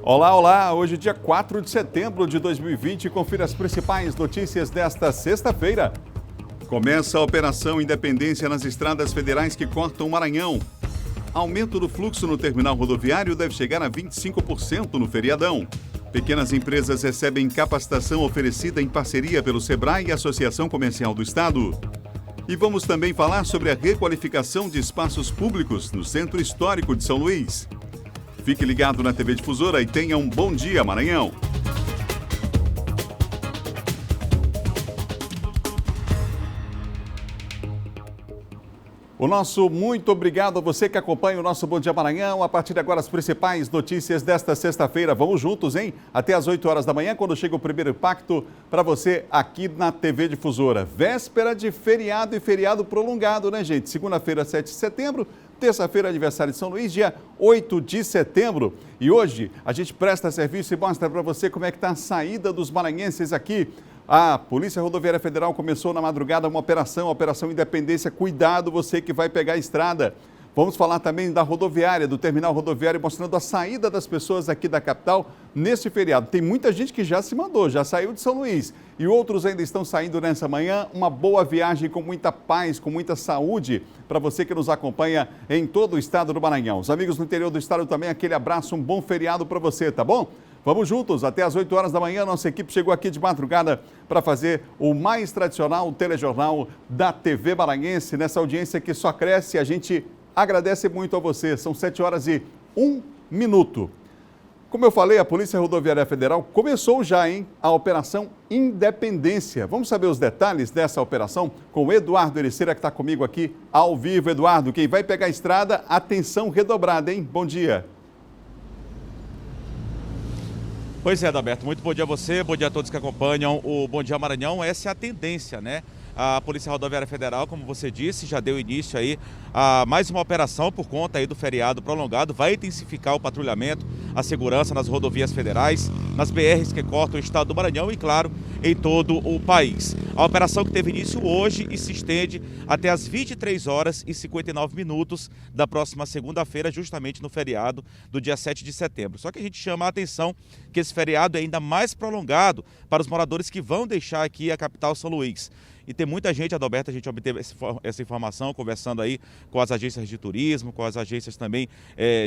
Olá, olá! Hoje, dia 4 de setembro de 2020, confira as principais notícias desta sexta-feira. Começa a Operação Independência nas estradas federais que cortam o Maranhão. Aumento do fluxo no terminal rodoviário deve chegar a 25% no feriadão. Pequenas empresas recebem capacitação oferecida em parceria pelo SEBRAE e Associação Comercial do Estado. E vamos também falar sobre a requalificação de espaços públicos no Centro Histórico de São Luís. Fique ligado na TV Difusora e tenha um bom dia, Maranhão! O nosso muito obrigado a você que acompanha o nosso Bom Dia Maranhão. A partir de agora, as principais notícias desta sexta-feira. Vamos juntos, hein? Até às 8 horas da manhã, quando chega o primeiro impacto para você aqui na TV Difusora. Véspera de feriado e feriado prolongado, né, gente? Segunda-feira, 7 de setembro. Terça-feira, aniversário de São Luís, dia 8 de setembro. E hoje a gente presta serviço e mostra para você como é que está a saída dos maranhenses aqui. A Polícia Rodoviária Federal começou na madrugada uma operação, a Operação Independência. Cuidado, você que vai pegar a estrada. Vamos falar também da rodoviária, do terminal rodoviário, mostrando a saída das pessoas aqui da capital nesse feriado. Tem muita gente que já se mandou, já saiu de São Luís. E outros ainda estão saindo nessa manhã. Uma boa viagem com muita paz, com muita saúde para você que nos acompanha em todo o estado do Maranhão. Os amigos no interior do estado também, aquele abraço, um bom feriado para você, tá bom? Vamos juntos, até às 8 horas da manhã, nossa equipe chegou aqui de madrugada para fazer o mais tradicional telejornal da TV Maranhense, nessa audiência que só cresce. A gente agradece muito a você, são 7 horas e 1 minuto. Como eu falei, a Polícia Rodoviária Federal começou já, a Operação Independência. Vamos saber os detalhes dessa operação com o Eduardo Ericeira, que está comigo aqui ao vivo. Eduardo, quem vai pegar a estrada, atenção redobrada, hein? Bom dia. Pois é, Adalberto, muito bom dia a você, bom dia a todos que acompanham o Bom Dia Maranhão. Essa é a tendência, né? A Polícia Rodoviária Federal, como você disse, já deu início aí a mais uma operação por conta aí do feriado prolongado. Vai intensificar o patrulhamento, a segurança nas rodovias federais, nas BRs que cortam o estado do Maranhão e, claro, em todo o país. A operação que teve início hoje e se estende até às 23 horas e 59 minutos da próxima segunda-feira, justamente no feriado do dia 7 de setembro. Só que a gente chama a atenção que esse feriado é ainda mais prolongado para os moradores que vão deixar aqui a capital São Luís. E tem muita gente, Adalberto, a gente obteve essa informação conversando aí com as agências de turismo, com as agências também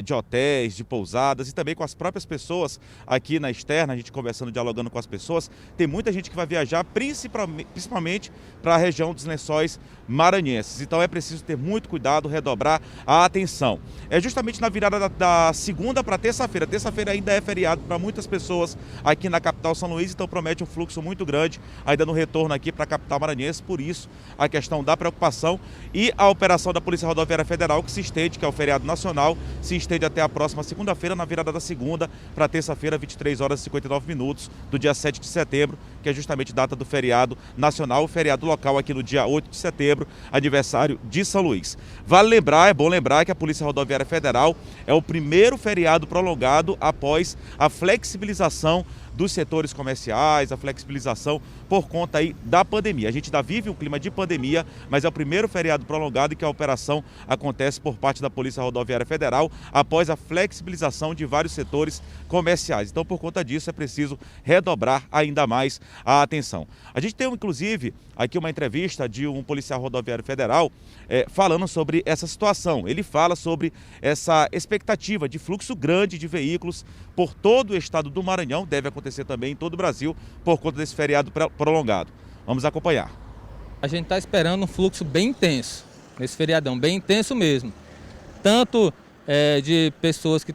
de hotéis, de pousadas e também com as próprias pessoas aqui na externa, a gente conversando, dialogando com as pessoas. Tem muita gente que vai viajar principalmente para a região dos Lençóis Maranhenses. Então é preciso ter muito cuidado, redobrar a atenção. É justamente na virada da segunda para terça-feira. Terça-feira ainda é feriado para muitas pessoas aqui na capital São Luís, então promete um fluxo muito grande ainda no retorno aqui para a capital maranhense. Por isso, a questão da preocupação e a operação da Polícia Rodoviária Federal, que se estende, que é o feriado nacional, se estende até a próxima segunda-feira, na virada da segunda para terça-feira, 23 horas e 59 minutos do dia 7 de setembro, que é justamente data do feriado nacional, o feriado local aqui no dia 8 de setembro, aniversário de São Luís. Vale lembrar, é bom lembrar que a Polícia Rodoviária Federal é o primeiro feriado prolongado após a flexibilização dos setores comerciais, a flexibilização por conta aí da pandemia. A gente ainda vive um clima de pandemia, mas é o primeiro feriado prolongado em que a operação acontece por parte da Polícia Rodoviária Federal após a flexibilização de vários setores comerciais. Então, por conta disso, é preciso redobrar ainda mais a atenção. A gente tem, inclusive, aqui uma entrevista de um policial rodoviário federal falando sobre essa situação. Ele fala sobre essa expectativa de fluxo grande de veículos por todo o estado do Maranhão, deve acontecer também em todo o Brasil, por conta desse feriado prolongado. Vamos acompanhar. A gente está esperando um fluxo bem intenso, nesse feriadão, bem intenso mesmo. Tanto de pessoas que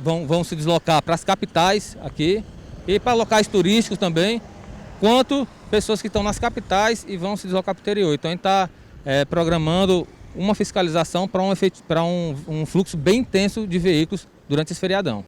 vão se deslocar para as capitais aqui e para locais turísticos também, quanto pessoas que estão nas capitais e vão se deslocar para o interior. Então a gente está programando uma fiscalização para um fluxo bem intenso de veículos durante esse feriadão.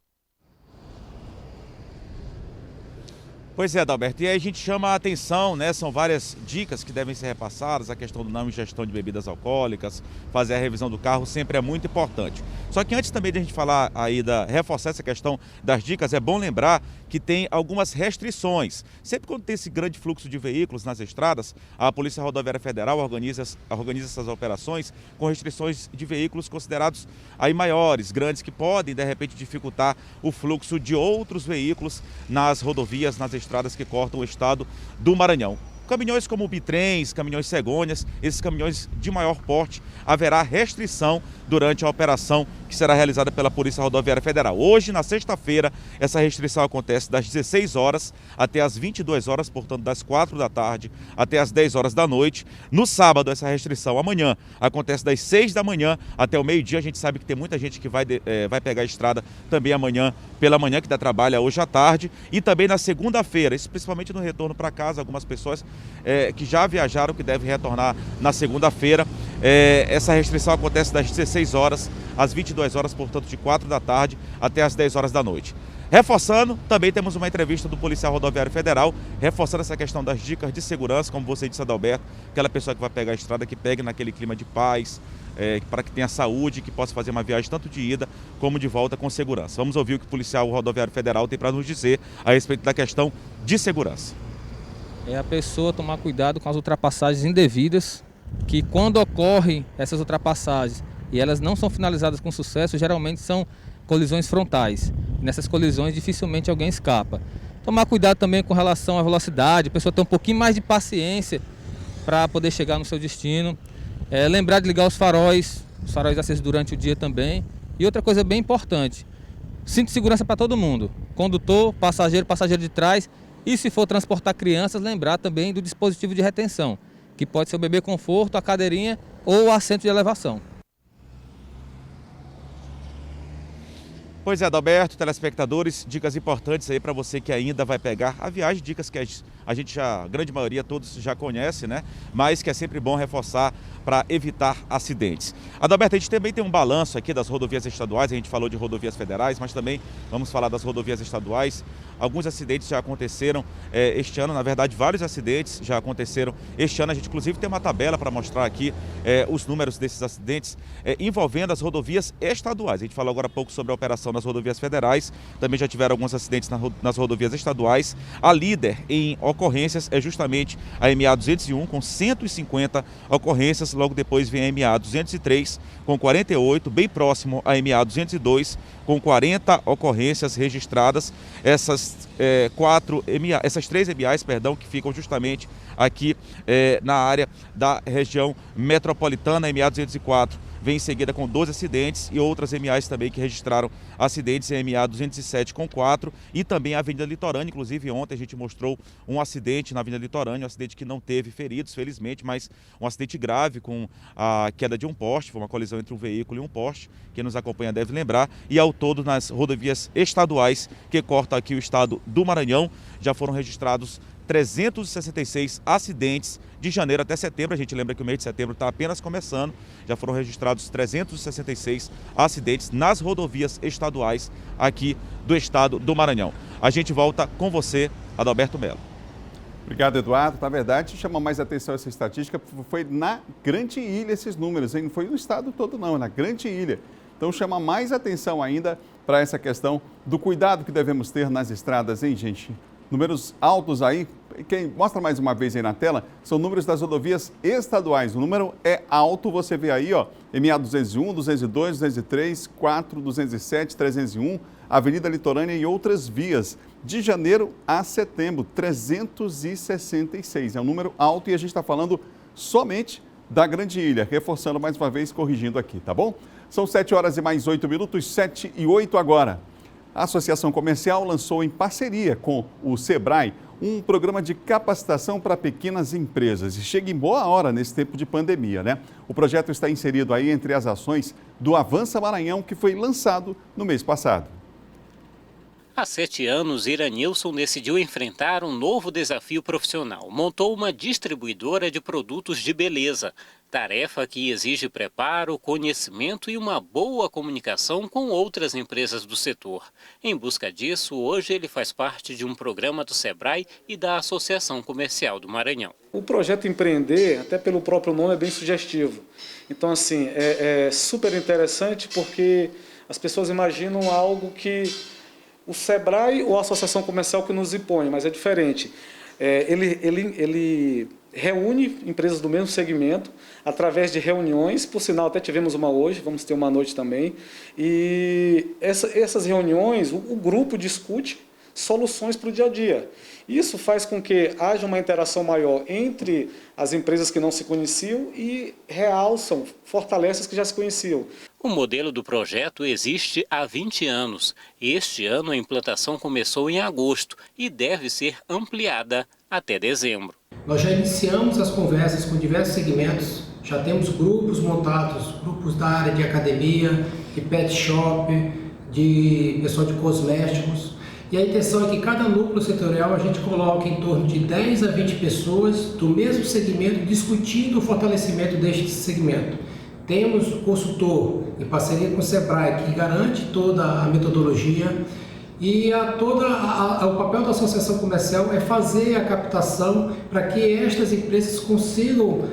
Pois é, Adalberto, e aí a gente chama a atenção, né? São várias dicas que devem ser repassadas, a questão do não ingestão de bebidas alcoólicas, fazer a revisão do carro sempre é muito importante. Só que antes também de a gente falar aí reforçar essa questão das dicas, é bom lembrar que tem algumas restrições. Sempre quando tem esse grande fluxo de veículos nas estradas, a Polícia Rodoviária Federal organiza essas operações com restrições de veículos considerados aí maiores, grandes, que podem de repente dificultar o fluxo de outros veículos nas rodovias, nas estradas que cortam o estado do Maranhão. Caminhões como bitrens, caminhões cegônias, esses caminhões de maior porte, haverá restrição durante a operação que será realizada pela Polícia Rodoviária Federal. Hoje, na sexta-feira, essa restrição acontece das 16 horas até as 22 horas, portanto das 4 da tarde até as 10 horas da noite. No sábado, essa restrição amanhã acontece das 6 da manhã até o meio-dia. A gente sabe que tem muita gente que vai pegar a estrada também amanhã, pela manhã, que trabalha hoje à tarde. E também na segunda-feira, isso principalmente no retorno para casa, algumas pessoas que já viajaram, que devem retornar na segunda-feira. Essa restrição acontece das 16 horas às 22 horas, portanto de 4 da tarde até as 10 horas da noite. Reforçando, também temos uma entrevista do Policial Rodoviário Federal, reforçando essa questão das dicas de segurança, como você disse, Adalberto, aquela pessoa que vai pegar a estrada, que pegue naquele clima de paz, para que tenha saúde, que possa fazer uma viagem tanto de ida como de volta com segurança. Vamos ouvir o que o Policial Rodoviário Federal tem para nos dizer a respeito da questão de segurança. É a pessoa tomar cuidado com as ultrapassagens indevidas, que quando ocorrem essas ultrapassagens e elas não são finalizadas com sucesso, geralmente são colisões frontais. Nessas colisões dificilmente alguém escapa. Tomar cuidado também com relação à velocidade, a pessoa ter um pouquinho mais de paciência para poder chegar no seu destino. Lembrar de ligar os faróis acesos durante o dia também. E outra coisa bem importante, cinto de segurança para todo mundo, condutor, passageiro de trás. E se for transportar crianças, lembrar também do dispositivo de retenção, que pode ser o bebê conforto, a cadeirinha ou o assento de elevação. Pois é, Adalberto, telespectadores, dicas importantes aí para você que ainda vai pegar a viagem, dicas que a gente a grande maioria, todos já conhece, né? Mas que é sempre bom reforçar para evitar acidentes. Adalberto, a gente também tem um balanço aqui das rodovias estaduais, a gente falou de rodovias federais, mas também vamos falar das rodovias estaduais. Alguns acidentes já aconteceram este ano, na verdade vários acidentes já aconteceram este ano. A gente inclusive tem uma tabela para mostrar aqui os números desses acidentes envolvendo as rodovias estaduais. A gente falou agora há pouco sobre a operação nas rodovias federais, também já tiveram alguns acidentes nas rodovias estaduais. A líder em ocorrências é justamente a MA 201 com 150 ocorrências, logo depois vem a MA 203 com 48, bem próximo a MA 202 com 40 ocorrências registradas. Essas três MAs, que ficam justamente aqui na área da região metropolitana. A MA 204 vem em seguida com 12 acidentes e outras MAs também que registraram acidentes, em MA 207 com 4 e também a Avenida Litorânea. Inclusive ontem a gente mostrou um acidente na Avenida Litorânea, um acidente que não teve feridos, felizmente, mas um acidente grave com a queda de um poste, foi uma colisão entre um veículo e um poste, quem nos acompanha deve lembrar. E ao todo nas rodovias estaduais que cortam aqui o estado do Maranhão, já foram registrados 366 acidentes de janeiro até setembro. A gente lembra que o mês de setembro está apenas começando. Já foram registrados 366 acidentes nas rodovias estaduais aqui do estado do Maranhão. A gente volta com você, Adalberto Melo. Obrigado, Eduardo. Na verdade, chama mais atenção essa estatística, foi na Grande Ilha esses números, hein? Não foi no estado todo não, na Grande Ilha. Então chama mais atenção ainda para essa questão do cuidado que devemos ter nas estradas, hein, gente? Números altos aí, quem mostra mais uma vez aí na tela, são números das rodovias estaduais. O número é alto, você vê aí, ó, MA 201, 202, 203, 4, 207, 301, Avenida Litorânea e outras vias. De janeiro a setembro, 366. É um número alto e a gente está falando somente da Grande Ilha, reforçando mais uma vez, corrigindo aqui, tá bom? São 7 horas e mais 8 minutos, 7 e 8 agora. A Associação Comercial lançou em parceria com o Sebrae um programa de capacitação para pequenas empresas. E chega em boa hora nesse tempo de pandemia, né? O projeto está inserido aí entre as ações do Avança Maranhão, que foi lançado no mês passado. Há 7 anos, Iranilson decidiu enfrentar um novo desafio profissional. Montou uma distribuidora de produtos de beleza. Tarefa que exige preparo, conhecimento e uma boa comunicação com outras empresas do setor. Em busca disso, hoje ele faz parte de um programa do Sebrae e da Associação Comercial do Maranhão. O projeto Empreender, até pelo próprio nome, é bem sugestivo. Então, assim, é super interessante porque as pessoas imaginam algo que o Sebrae ou a Associação Comercial que nos impõe, mas é diferente. Ele reúne empresas do mesmo segmento através de reuniões, por sinal até tivemos uma hoje, vamos ter uma à noite também, e essas reuniões, o grupo discute soluções para o dia a dia. Isso faz com que haja uma interação maior entre as empresas que não se conheciam e realçam, fortalecem as que já se conheciam. O modelo do projeto existe há 20 anos. Este ano a implantação começou em agosto e deve ser ampliada até dezembro. Nós já iniciamos as conversas com diversos segmentos, já temos grupos montados, grupos da área de academia, de pet shop, de pessoal de cosméticos. E a intenção é que cada núcleo setorial a gente coloque em torno de 10 a 20 pessoas do mesmo segmento discutindo o fortalecimento deste segmento. Temos o consultor em parceria com o Sebrae que garante toda a metodologia e o papel da associação comercial é fazer a captação para que estas empresas consigam,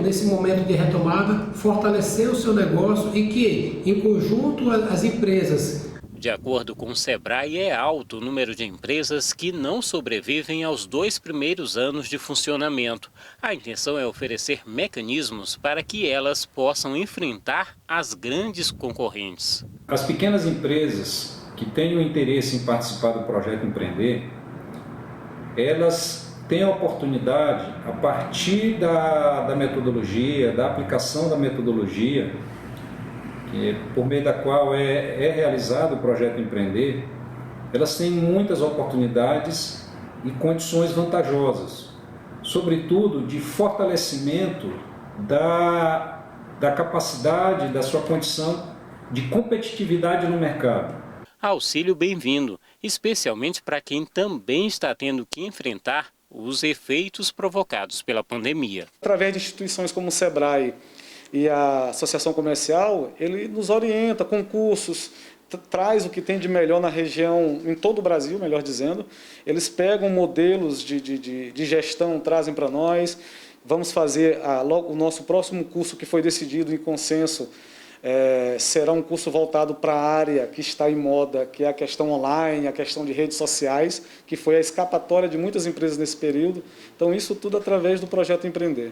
nesse momento de retomada, fortalecer o seu negócio e que, em conjunto, as empresas. De acordo com o Sebrae, é alto o número de empresas que não sobrevivem aos 2 primeiros anos de funcionamento. A intenção é oferecer mecanismos para que elas possam enfrentar as grandes concorrentes. As pequenas empresas que tenham interesse em participar do projeto Empreender, elas têm a oportunidade, a partir da metodologia, da aplicação da metodologia, por meio da qual é realizado o projeto Empreender, elas têm muitas oportunidades e condições vantajosas, sobretudo de fortalecimento da capacidade, da sua condição de competitividade no mercado. Auxílio bem-vindo, especialmente para quem também está tendo que enfrentar os efeitos provocados pela pandemia. Através de instituições como o Sebrae e a Associação Comercial, ele nos orienta com cursos, traz o que tem de melhor na região, em todo o Brasil, melhor dizendo. Eles pegam modelos de gestão, trazem para nós. Vamos fazer o nosso próximo curso, que foi decidido em consenso, será um curso voltado para a área que está em moda, que é a questão online, a questão de redes sociais, que foi a escapatória de muitas empresas nesse período. Então, isso tudo através do projeto Empreender.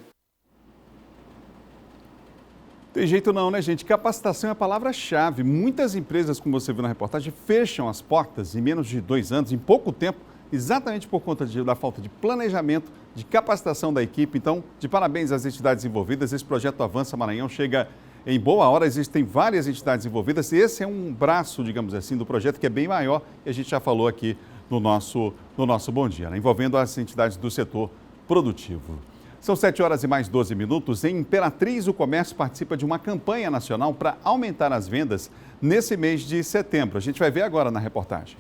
Tem jeito não, né, gente? Capacitação é a palavra-chave. Muitas empresas, como você viu na reportagem, fecham as portas em menos de 2 anos, em pouco tempo, exatamente por conta da falta de planejamento, de capacitação da equipe. Então, de parabéns às entidades envolvidas. Esse projeto Avança Maranhão chega em boa hora. Existem várias entidades envolvidas e esse é um braço, digamos assim, do projeto que é bem maior e a gente já falou aqui no nosso Bom Dia, né? Envolvendo as entidades do setor produtivo. São 7 horas e mais 12 minutos. Em Imperatriz, o comércio participa de uma campanha nacional para aumentar as vendas nesse mês de setembro. A gente vai ver agora na reportagem.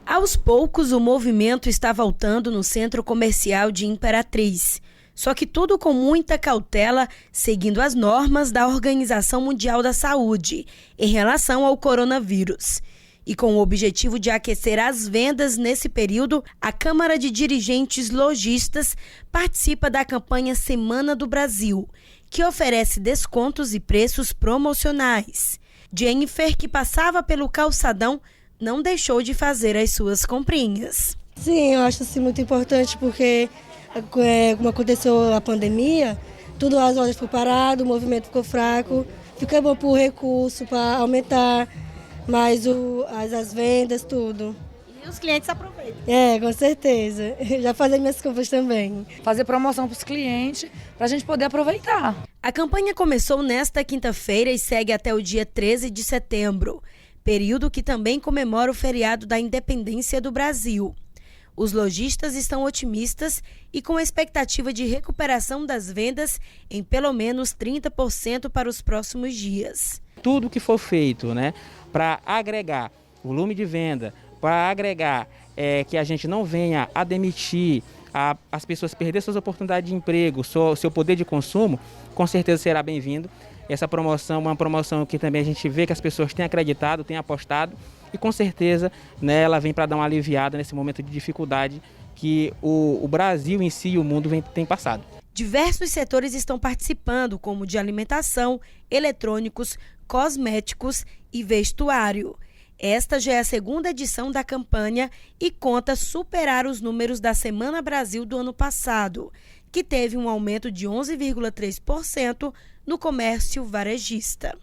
Aos poucos, o movimento está voltando no centro comercial de Imperatriz. Só que tudo com muita cautela, seguindo as normas da Organização Mundial da Saúde em relação ao coronavírus. E com o objetivo de aquecer as vendas nesse período, a Câmara de Dirigentes Lojistas participa da campanha Semana do Brasil, que oferece descontos e preços promocionais. Jennifer, que passava pelo calçadão, não deixou de fazer as suas comprinhas. Sim, eu acho assim, muito importante porque, como aconteceu a pandemia, tudo as lojas ficou parado, o movimento ficou fraco, fica bom para o recurso, para aumentar mais as vendas, tudo. E os clientes aproveitam. Com certeza. Já fazem minhas compras também. Fazer promoção para os clientes, para a gente poder aproveitar. A campanha começou nesta quinta-feira e segue até o dia 13 de setembro, período que também comemora o feriado da Independência do Brasil. Os lojistas estão otimistas e com a expectativa de recuperação das vendas em pelo menos 30% para os próximos dias. Tudo que for feito, para agregar volume de venda, para agregar que a gente não venha a demitir, as pessoas perder suas oportunidades de emprego, seu poder de consumo, com certeza será bem-vindo. Essa promoção é uma promoção que também a gente vê que as pessoas têm acreditado, têm apostado e com certeza, né, ela vem para dar uma aliviada nesse momento de dificuldade que o Brasil em si e o mundo tem passado. Diversos setores estão participando, como de alimentação, eletrônicos, cosméticos e vestuário. Esta já é a segunda edição da campanha e conta superar os números da Semana Brasil do ano passado, que teve um aumento de 11,3% no comércio varejista.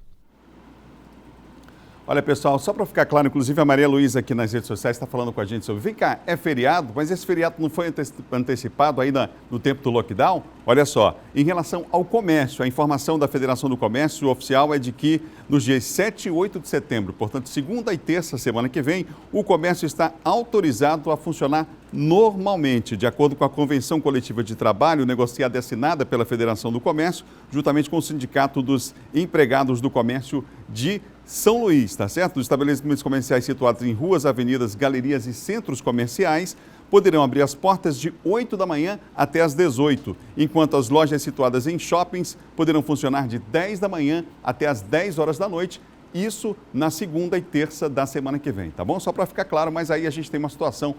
Olha, pessoal, só para ficar claro, inclusive a Maria Luísa aqui nas redes sociais está falando com a gente sobre... Vem cá, é feriado, mas esse feriado não foi antecipado aí no tempo do lockdown? Olha só, em relação ao comércio, a informação da Federação do Comércio oficial é de que nos dias 7 e 8 de setembro, portanto, segunda e terça, semana que vem, o comércio está autorizado a funcionar normalmente, de acordo com a Convenção Coletiva de Trabalho, negociada e assinada pela Federação do Comércio, juntamente com o Sindicato dos Empregados do Comércio de São Luís, tá certo? Os estabelecimentos comerciais situados em ruas, avenidas, galerias e centros comerciais poderão abrir as portas de 8 da manhã até as 18, enquanto as lojas situadas em shoppings poderão funcionar de 10 da manhã até as 10 horas da noite, isso na segunda e terça da semana que vem, tá bom? Só para ficar claro, mas aí a gente tem uma situação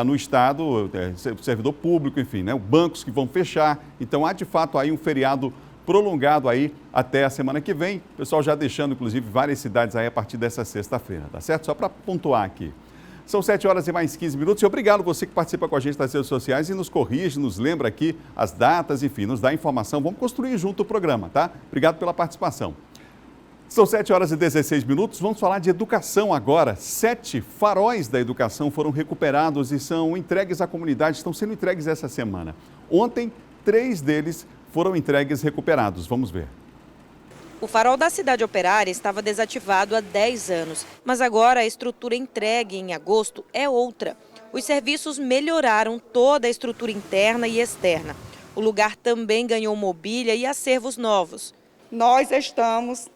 no estado, servidor público, enfim, né? Bancos que vão fechar, então há de fato aí um feriado prolongado aí até a semana que vem. O pessoal já deixando, inclusive, várias cidades aí a partir dessa sexta-feira, tá certo? Só para pontuar aqui. São 7 horas e mais 15 minutos e obrigado você que participa com a gente nas redes sociais e nos corrige, nos lembra aqui as datas, enfim, nos dá informação. Vamos construir junto o programa, tá? Obrigado pela participação. São 7 horas e 16 minutos, vamos falar de educação agora. 7 faróis da educação foram recuperados e são entregues à comunidade, estão sendo entregues essa semana. Ontem, 3 deles foram entregues recuperados. Vamos ver. O farol da Cidade Operária estava desativado há 10 anos, mas agora a estrutura entregue em agosto é outra. Os serviços melhoraram toda a estrutura interna e externa. O lugar também ganhou mobília e acervos novos. Nós estamos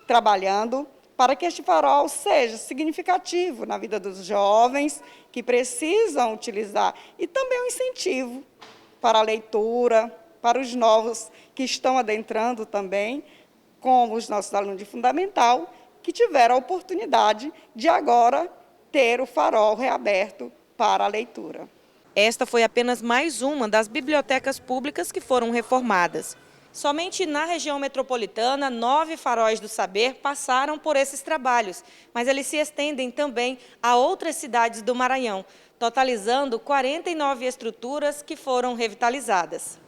trabalhando para que este farol seja significativo na vida dos jovens que precisam utilizar e também um incentivo para a leitura, para os novos que estão adentrando também, como os nossos alunos de fundamental, que tiveram a oportunidade de agora ter o farol reaberto para a leitura. Esta foi apenas mais uma das bibliotecas públicas que foram reformadas. Somente na região metropolitana, 9 faróis do saber passaram por esses trabalhos, mas eles se estendem também a outras cidades do Maranhão, totalizando 49 estruturas que foram revitalizadas.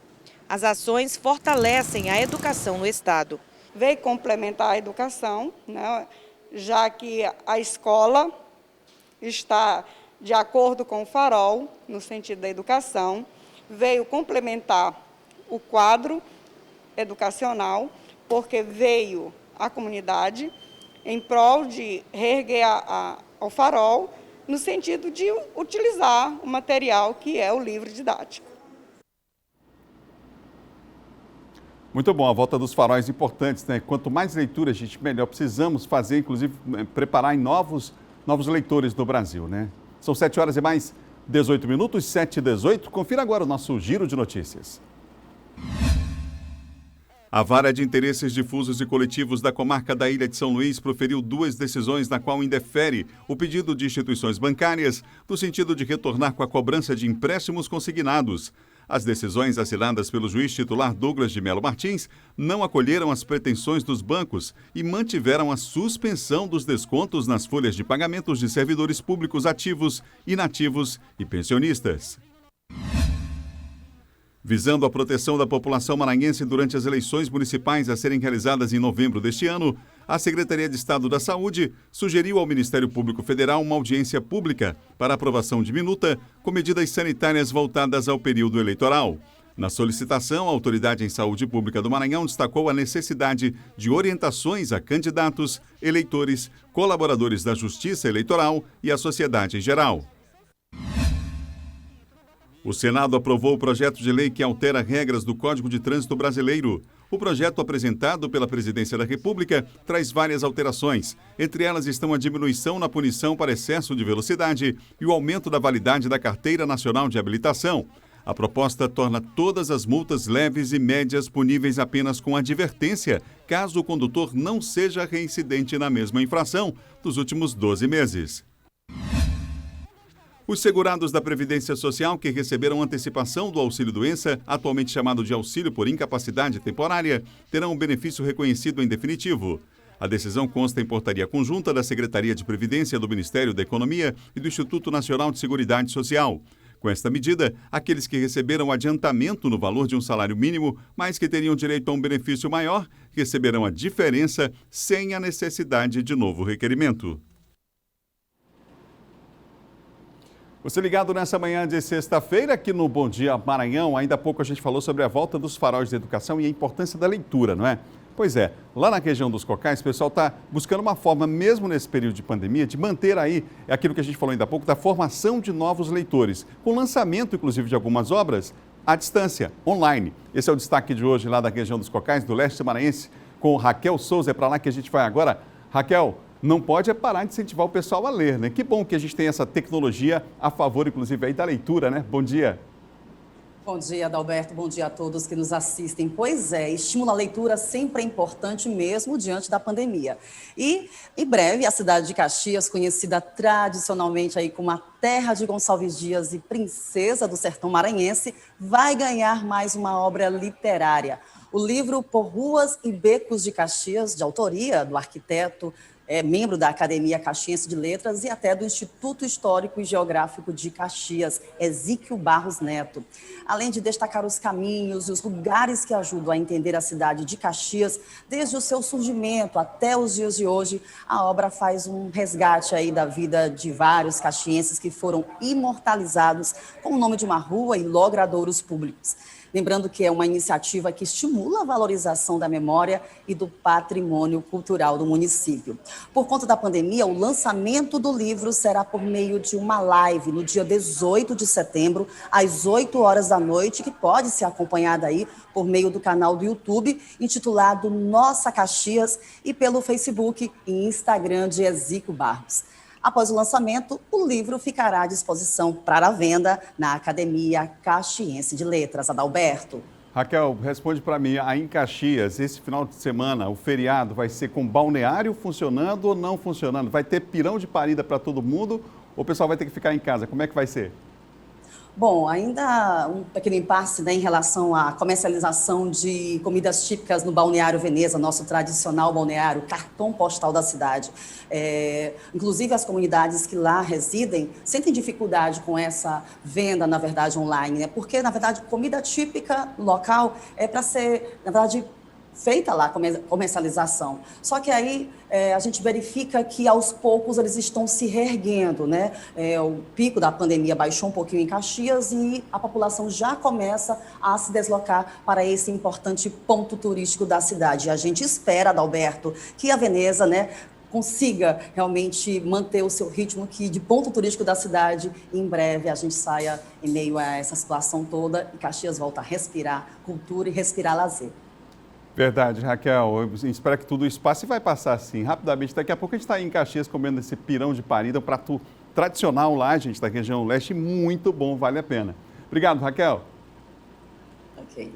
As ações fortalecem a educação no estado. Veio complementar a educação, né, já que a escola está de acordo com o farol, no sentido da educação, veio complementar o quadro educacional, porque veio a comunidade em prol de reerguer o farol, no sentido de utilizar o material que é o livro didático. Muito bom, a volta dos faróis importantes, né? Quanto mais leitura a gente melhor. Precisamos fazer, inclusive, preparar em novos leitores do Brasil, né? São 7 horas e mais 18 minutos, 7h18. Confira agora o nosso giro de notícias. A Vara de Interesses Difusos e Coletivos da Comarca da Ilha de São Luís proferiu 2 decisões na qual indefere o pedido de instituições bancárias no sentido de retornar com a cobrança de empréstimos consignados. As decisões assinadas pelo juiz titular Douglas de Melo Martins não acolheram as pretensões dos bancos e mantiveram a suspensão dos descontos nas folhas de pagamentos de servidores públicos ativos, inativos e pensionistas. Visando a proteção da população maranhense durante as eleições municipais a serem realizadas em novembro deste ano, a Secretaria de Estado da Saúde sugeriu ao Ministério Público Federal uma audiência pública para aprovação de minuta com medidas sanitárias voltadas ao período eleitoral. Na solicitação, a Autoridade em Saúde Pública do Maranhão destacou a necessidade de orientações a candidatos, eleitores, colaboradores da Justiça Eleitoral e a sociedade em geral. O Senado aprovou o projeto de lei que altera regras do Código de Trânsito Brasileiro. O projeto apresentado pela Presidência da República traz várias alterações. Entre elas estão a diminuição na punição para excesso de velocidade e o aumento da validade da Carteira Nacional de Habilitação. A proposta torna todas as multas leves e médias puníveis apenas com advertência, caso o condutor não seja reincidente na mesma infração dos últimos 12 meses. Os segurados da Previdência Social que receberam antecipação do auxílio-doença, atualmente chamado de auxílio por incapacidade temporária, terão o benefício reconhecido em definitivo. A decisão consta em portaria conjunta da Secretaria de Previdência do Ministério da Economia e do Instituto Nacional de Seguridade Social. Com esta medida, aqueles que receberam adiantamento no valor de um salário mínimo, mas que teriam direito a um benefício maior, receberão a diferença sem a necessidade de novo requerimento. Você ligado nessa manhã de sexta-feira aqui no Bom Dia Maranhão. Ainda há pouco a gente falou sobre a volta dos faróis de educação e a importância da leitura, não é? Pois é, lá na região dos Cocais, o pessoal está buscando uma forma, mesmo nesse período de pandemia, de manter aí aquilo que a gente falou ainda há pouco, da formação de novos leitores, com lançamento, inclusive, de algumas obras à distância, online. Esse é o destaque de hoje lá da região dos Cocais, do leste maranhense, com Raquel Souza. É para lá que a gente vai agora. Raquel, não pode parar de incentivar o pessoal a ler, né? Que bom que a gente tem essa tecnologia a favor, inclusive, aí da leitura, né? Bom dia. Bom dia, Adalberto. Bom dia a todos que nos assistem. Pois é, estímulo à leitura sempre é importante mesmo diante da pandemia. E, em breve, a cidade de Caxias, conhecida tradicionalmente aí como a terra de Gonçalves Dias e princesa do sertão maranhense, vai ganhar mais uma obra literária. O livro Por Ruas e Becos de Caxias, de autoria do arquiteto, membro da Academia Caxiense de Letras e até do Instituto Histórico e Geográfico de Caxias, Ezequiel Barros Neto. Além de destacar os caminhos e os lugares que ajudam a entender a cidade de Caxias, desde o seu surgimento até os dias de hoje, a obra faz um resgate aí da vida de vários caxienses que foram imortalizados com o nome de uma rua e logradouros públicos. Lembrando que é uma iniciativa que estimula a valorização da memória e do patrimônio cultural do município. Por conta da pandemia, o lançamento do livro será por meio de uma live no dia 18 de setembro, às 8 horas da noite, que pode ser acompanhada aí por meio do canal do YouTube, intitulado Nossa Caxias, e pelo Facebook e Instagram de Ezequiel Barros. Após o lançamento, o livro ficará à disposição para a venda na Academia Caxiense de Letras. Adalberto. Raquel, responde para mim, aí em Caxias, esse final de semana, o feriado vai ser com balneário funcionando ou não funcionando? Vai ter pirão de parida para todo mundo ou o pessoal vai ter que ficar em casa? Como é que vai ser? Bom, ainda um pequeno impasse, né, em relação à comercialização de comidas típicas no Balneário Veneza, nosso tradicional balneário, cartão postal da cidade. Inclusive, as comunidades que lá residem sentem dificuldade com essa venda, na verdade, online, né? Porque, na verdade, comida típica local é para ser, na verdade, feita lá a comercialização. Só que aí a gente verifica que aos poucos eles estão se reerguendo, né? O pico da pandemia baixou um pouquinho em Caxias e a população já começa a se deslocar para esse importante ponto turístico da cidade. E a gente espera, Adalberto, que a Veneza, né, consiga realmente manter o seu ritmo, que de ponto turístico da cidade, em breve a gente saia em meio a essa situação toda e Caxias volta a respirar cultura e respirar lazer. Verdade, Raquel. Eu espero que tudo isso passe e vai passar assim, rapidamente. Daqui a pouco a gente está aí em Caxias comendo esse pirão de parida, um prato tradicional lá, gente, da região leste, muito bom, vale a pena. Obrigado, Raquel. Ok.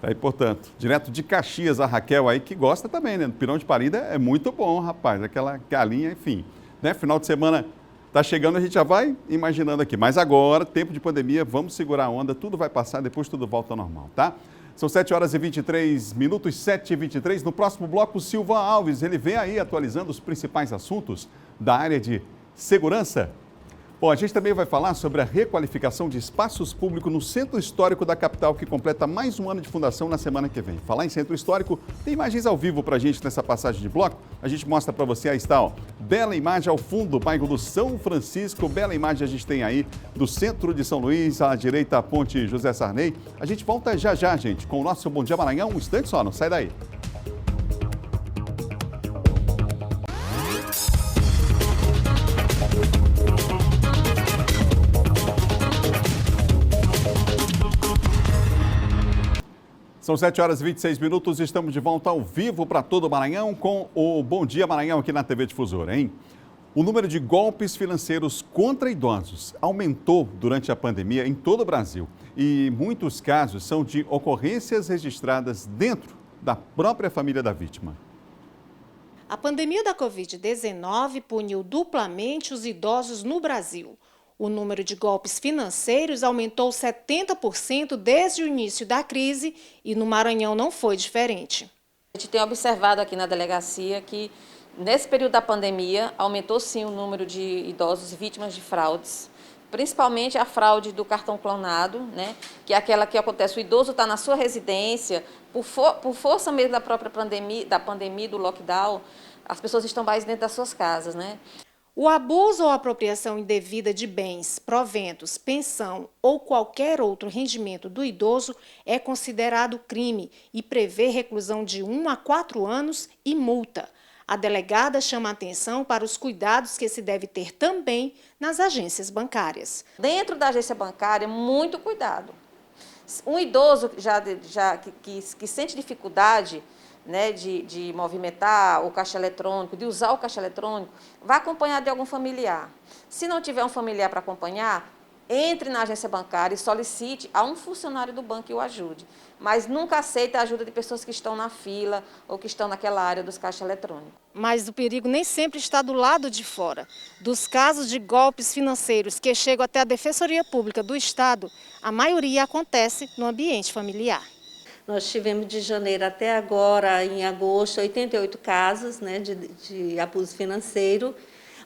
Aí, portanto, direto de Caxias, a Raquel aí, que gosta também, né? Pirão de parida é muito bom, rapaz. Aquela galinha, enfim. Né? Final de semana está chegando, a gente já vai imaginando aqui. Mas agora, tempo de pandemia, vamos segurar a onda, tudo vai passar, depois tudo volta ao normal, tá? São 7 horas e 23 minutos, 7h23. No próximo bloco, o Silvan Alves, ele vem aí atualizando os principais assuntos da área de segurança. Bom, a gente também vai falar sobre a requalificação de espaços públicos no Centro Histórico da capital, que completa mais um ano de fundação na semana que vem. Falar em Centro Histórico, tem imagens ao vivo para a gente nessa passagem de bloco. A gente mostra para você, aí está, ó, bela imagem ao fundo, bairro do São Francisco, bela imagem a gente tem aí do centro de São Luís, à direita a ponte José Sarney. A gente volta já já, gente, com o nosso Bom Dia Maranhão, um instante só, não sai daí. São 7 horas e 26 minutos, estamos de volta ao vivo para todo o Maranhão com o Bom Dia Maranhão aqui na TV Difusora, hein? O número de golpes financeiros contra idosos aumentou durante a pandemia em todo o Brasil e muitos casos são de ocorrências registradas dentro da própria família da vítima. A pandemia da Covid-19 puniu duplamente os idosos no Brasil. O número de golpes financeiros aumentou 70% desde o início da crise e no Maranhão não foi diferente. A gente tem observado aqui na delegacia que, nesse período da pandemia, aumentou sim o número de idosos vítimas de fraudes, principalmente a fraude do cartão clonado, né? Que é aquela que acontece, o idoso está na sua residência, por força mesmo da própria pandemia, do lockdown, as pessoas estão mais dentro das suas casas, né? O abuso ou apropriação indevida de bens, proventos, pensão ou qualquer outro rendimento do idoso é considerado crime e prevê reclusão de 1 a 4 anos e multa. A delegada chama a atenção para os cuidados que se deve ter também nas agências bancárias. Dentro da agência bancária, muito cuidado. Um idoso que sente dificuldade, né, de movimentar o caixa eletrônico, de usar o caixa eletrônico, vai acompanhar de algum familiar. Se não tiver um familiar para acompanhar, entre na agência bancária e solicite a um funcionário do banco que o ajude. Mas nunca aceite a ajuda de pessoas que estão na fila ou que estão naquela área dos caixas eletrônicos. Mas o perigo nem sempre está do lado de fora. Dos casos de golpes financeiros que chegam até a Defensoria Pública do Estado, a maioria acontece no ambiente familiar. Nós tivemos de janeiro até agora, em agosto, 88 casos, né, de abuso financeiro,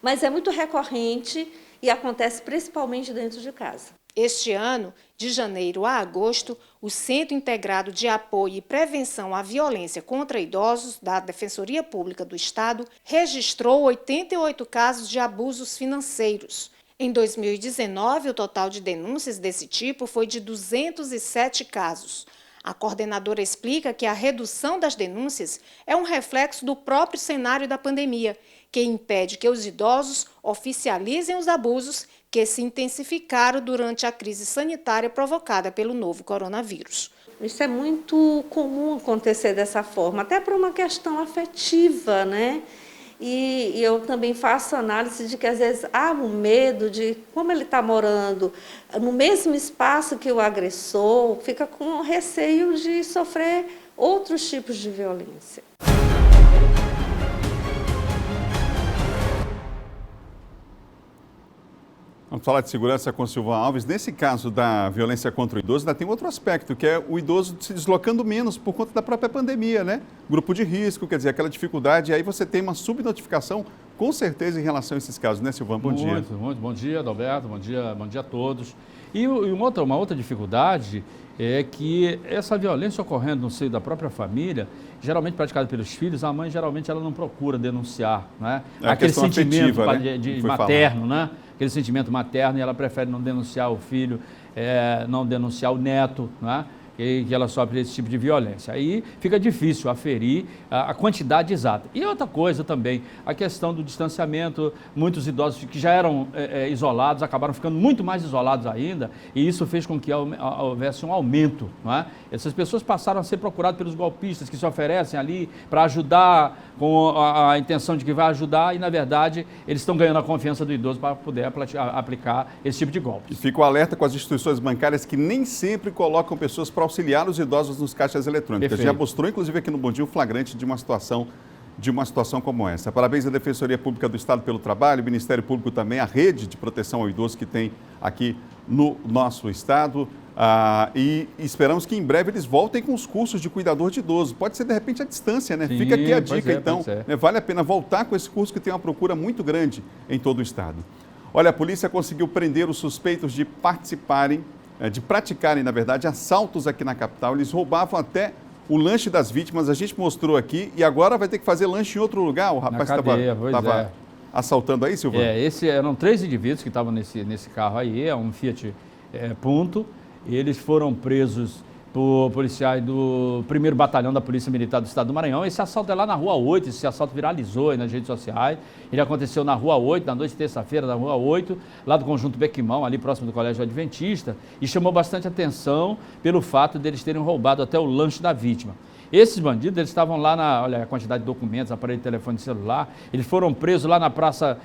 mas é muito recorrente e acontece principalmente dentro de casa. Este ano, de janeiro a agosto, o Centro Integrado de Apoio e Prevenção à Violência contra Idosos, da Defensoria Pública do Estado, registrou 88 casos de abusos financeiros. Em 2019, o total de denúncias desse tipo foi de 207 casos. A coordenadora explica que a redução das denúncias é um reflexo do próprio cenário da pandemia, que impede que os idosos oficializem os abusos que se intensificaram durante a crise sanitária provocada pelo novo coronavírus. Isso é muito comum acontecer dessa forma, até por uma questão afetiva, né? E eu também faço análise de que, às vezes, há um medo de como ele está morando no mesmo espaço que o agressor, fica com receio de sofrer outros tipos de violência. Vamos falar de segurança com Silvana Alves. Nesse caso da violência contra o idoso, ainda tem outro aspecto, que é o idoso se deslocando menos por conta da própria pandemia, né? Grupo de risco, quer dizer, aquela dificuldade, e aí você tem uma subnotificação, com certeza, em relação a esses casos, né, Silvana? Bom dia. Muito bom dia, Adalberto, bom dia a todos. E uma outra dificuldade é que essa violência ocorrendo no seio da própria família, geralmente praticada pelos filhos, a mãe geralmente ela não procura denunciar, né? Aquele sentimento afetiva, né? de materno, né? Aquele sentimento materno, e ela prefere não denunciar o filho, não denunciar o neto, né? Que ela sofre esse tipo de violência. Aí fica difícil aferir a quantidade exata. E outra coisa também, a questão do distanciamento, muitos idosos que já eram isolados, acabaram ficando muito mais isolados ainda, e isso fez com que houvesse um aumento, não é? Essas pessoas passaram a ser procuradas pelos golpistas que se oferecem ali para ajudar, com a intenção de que vai ajudar, e na verdade eles estão ganhando a confiança do idoso para poder aplicar esse tipo de golpe. E fico alerta com as instituições bancárias que nem sempre colocam pessoas para auxiliar os idosos nos caixas eletrônicos. Perfeito. Já mostrou, inclusive, aqui no Bom Dia, o flagrante de uma situação como essa. Parabéns à Defensoria Pública do Estado pelo trabalho, o Ministério Público também, a rede de proteção ao idoso que tem aqui no nosso estado. E esperamos que em breve eles voltem com os cursos de cuidador de idoso. Pode ser, de repente, à distância, né? Sim, fica aqui a dica, então. Né? Vale a pena voltar com esse curso que tem uma procura muito grande em todo o estado. Olha, a polícia conseguiu prender os suspeitos de praticarem, na verdade, assaltos aqui na capital. Eles roubavam até o lanche das vítimas, a gente mostrou aqui, e agora vai ter que fazer lanche em outro lugar. O rapaz estava assaltando aí, Silvana? Eram 3 indivíduos que estavam nesse carro aí, é um Fiat Punto. Eles foram presos por policiais do 1º Batalhão da Polícia Militar do Estado do Maranhão. Esse assalto é lá na Rua 8, esse assalto viralizou aí nas redes sociais. Ele aconteceu na Rua 8, na noite de terça-feira, na Rua 8, lá do Conjunto Bequimão, ali próximo do Colégio Adventista, e chamou bastante atenção pelo fato deles terem roubado até o lanche da vítima. Esses bandidos, eles estavam lá olha a quantidade de documentos, aparelho de telefone celular, eles foram presos lá na Praça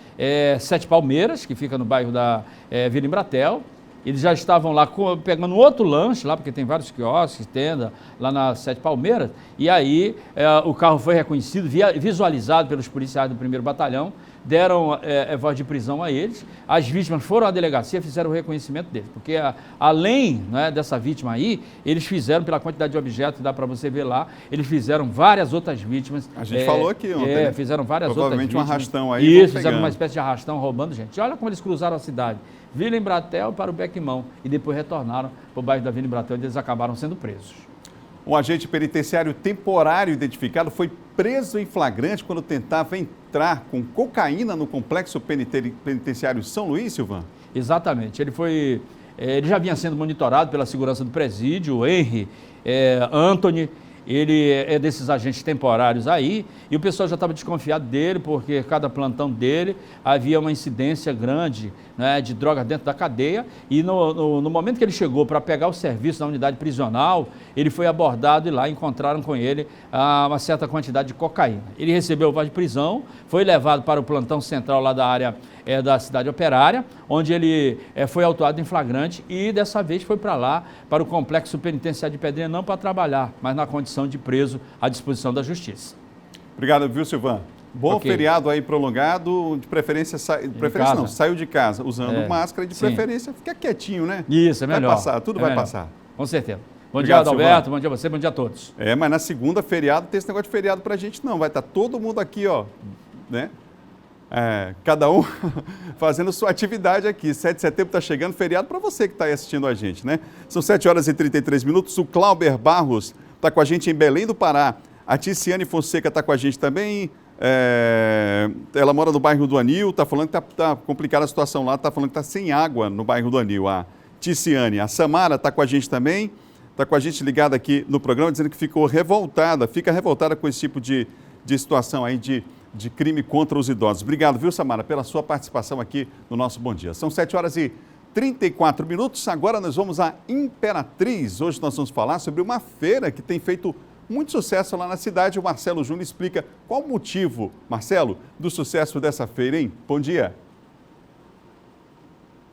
Sete Palmeiras, que fica no bairro da Vila Embratel. Eles já estavam lá pegando outro lanche lá, porque tem vários quiosques, tenda, lá na Sete Palmeiras, e aí o carro foi reconhecido, visualizado pelos policiais do 1º Batalhão, deram voz de prisão a eles. As vítimas foram à delegacia, fizeram o reconhecimento deles, porque além dessa vítima aí, eles fizeram, pela quantidade de objetos, dá para você ver lá, eles fizeram várias outras vítimas. A gente falou aqui ontem, né? Fizeram várias outras vítimas. Provavelmente um arrastão aí. Isso, fizeram uma espécie de arrastão roubando gente. Olha como eles cruzaram a cidade. Vila Embratel para o Bequimão e depois retornaram para o bairro da Vila Embratel, onde eles acabaram sendo presos. Um agente penitenciário temporário identificado foi preso em flagrante quando tentava entrar com cocaína no complexo penitenciário São Luís, Silvan? Exatamente. Ele já vinha sendo monitorado pela segurança do presídio, o Henry Anthony. Ele é desses agentes temporários aí, e o pessoal já estava desconfiado dele, porque cada plantão dele havia uma incidência grande de droga dentro da cadeia, e no momento que ele chegou para pegar o serviço na unidade prisional, ele foi abordado e lá encontraram com ele uma certa quantidade de cocaína. Ele recebeu voz de prisão, foi levado para o plantão central lá da área da cidade operária, onde ele foi autuado em flagrante e dessa vez foi para lá, para o complexo penitenciário de Pedrinha, não para trabalhar, mas na condição de preso à disposição da justiça. Obrigado, viu, Silvan? Bom feriado aí prolongado, de preferência não, saiu de casa usando máscara, de preferência fica quietinho, né? Isso, é melhor. Vai passar, tudo vai passar. Com certeza. Bom Obrigado, dia, Adalberto, bom dia a você, bom dia a todos. Mas na segunda, feriado, tem esse negócio de feriado pra gente não, vai estar todo mundo aqui, ó, né? Cada um fazendo sua atividade aqui. 7 de setembro está chegando, feriado para você que está aí assistindo a gente, né? São 7 horas e 33 minutos. O Clauber Barros está com a gente em Belém do Pará. A Ticiane Fonseca está com a gente também. Ela mora no bairro do Anil, está falando que está complicada a situação lá, está falando que está sem água no bairro do Anil. A Ticiane. A Samara está com a gente também, está com a gente ligada aqui no programa, dizendo que fica revoltada com esse tipo de situação aí de crime contra os idosos. Obrigado, viu, Samara, pela sua participação aqui no nosso Bom Dia. São 7 horas e 34 minutos. Agora nós vamos à Imperatriz. Hoje nós vamos falar sobre uma feira que tem feito muito sucesso lá na cidade. O Marcelo Júnior explica qual o motivo, Marcelo, do sucesso dessa feira, hein? Bom dia.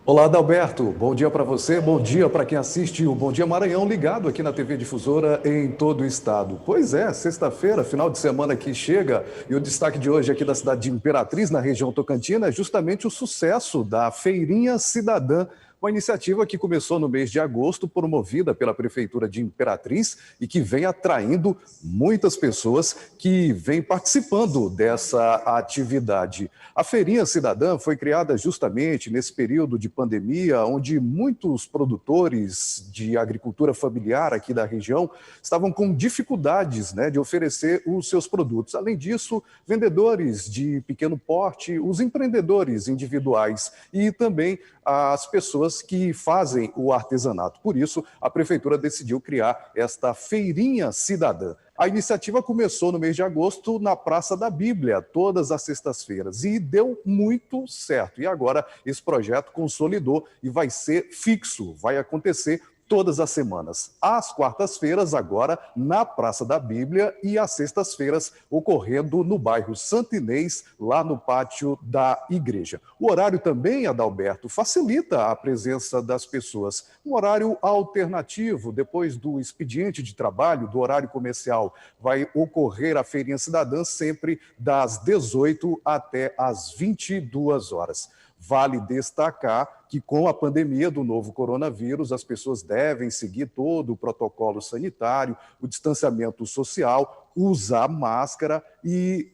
Olá, Adalberto. Bom dia para você, bom dia para quem assiste o Bom Dia Maranhão, ligado aqui na TV Difusora em todo o estado. Pois é, sexta-feira, final de semana que chega, e o destaque de hoje aqui da cidade de Imperatriz, na região Tocantina, é justamente o sucesso da Feirinha Cidadã, uma iniciativa que começou no mês de agosto, promovida pela Prefeitura de Imperatriz e que vem atraindo muitas pessoas que vêm participando dessa atividade. A Feirinha Cidadã foi criada justamente nesse período de pandemia, onde muitos produtores de agricultura familiar aqui da região estavam com dificuldades de oferecer os seus produtos. Além disso, vendedores de pequeno porte, os empreendedores individuais e também as pessoas que fazem o artesanato. Por isso, a Prefeitura decidiu criar esta Feirinha Cidadã. A iniciativa começou no mês de agosto na Praça da Bíblia, todas as sextas-feiras, e deu muito certo. E agora esse projeto consolidou e vai ser fixo, vai acontecer todas as semanas. Às quartas-feiras, agora, na Praça da Bíblia, e às sextas-feiras, ocorrendo no bairro Santo Inês, lá no pátio da igreja. O horário também, Adalberto, facilita a presença das pessoas. Um horário alternativo, depois do expediente de trabalho, do horário comercial, vai ocorrer a Feirinha Cidadã sempre das 18 até as 22 horas. Vale destacar que com a pandemia do novo coronavírus, as pessoas devem seguir todo o protocolo sanitário, o distanciamento social, usar máscara e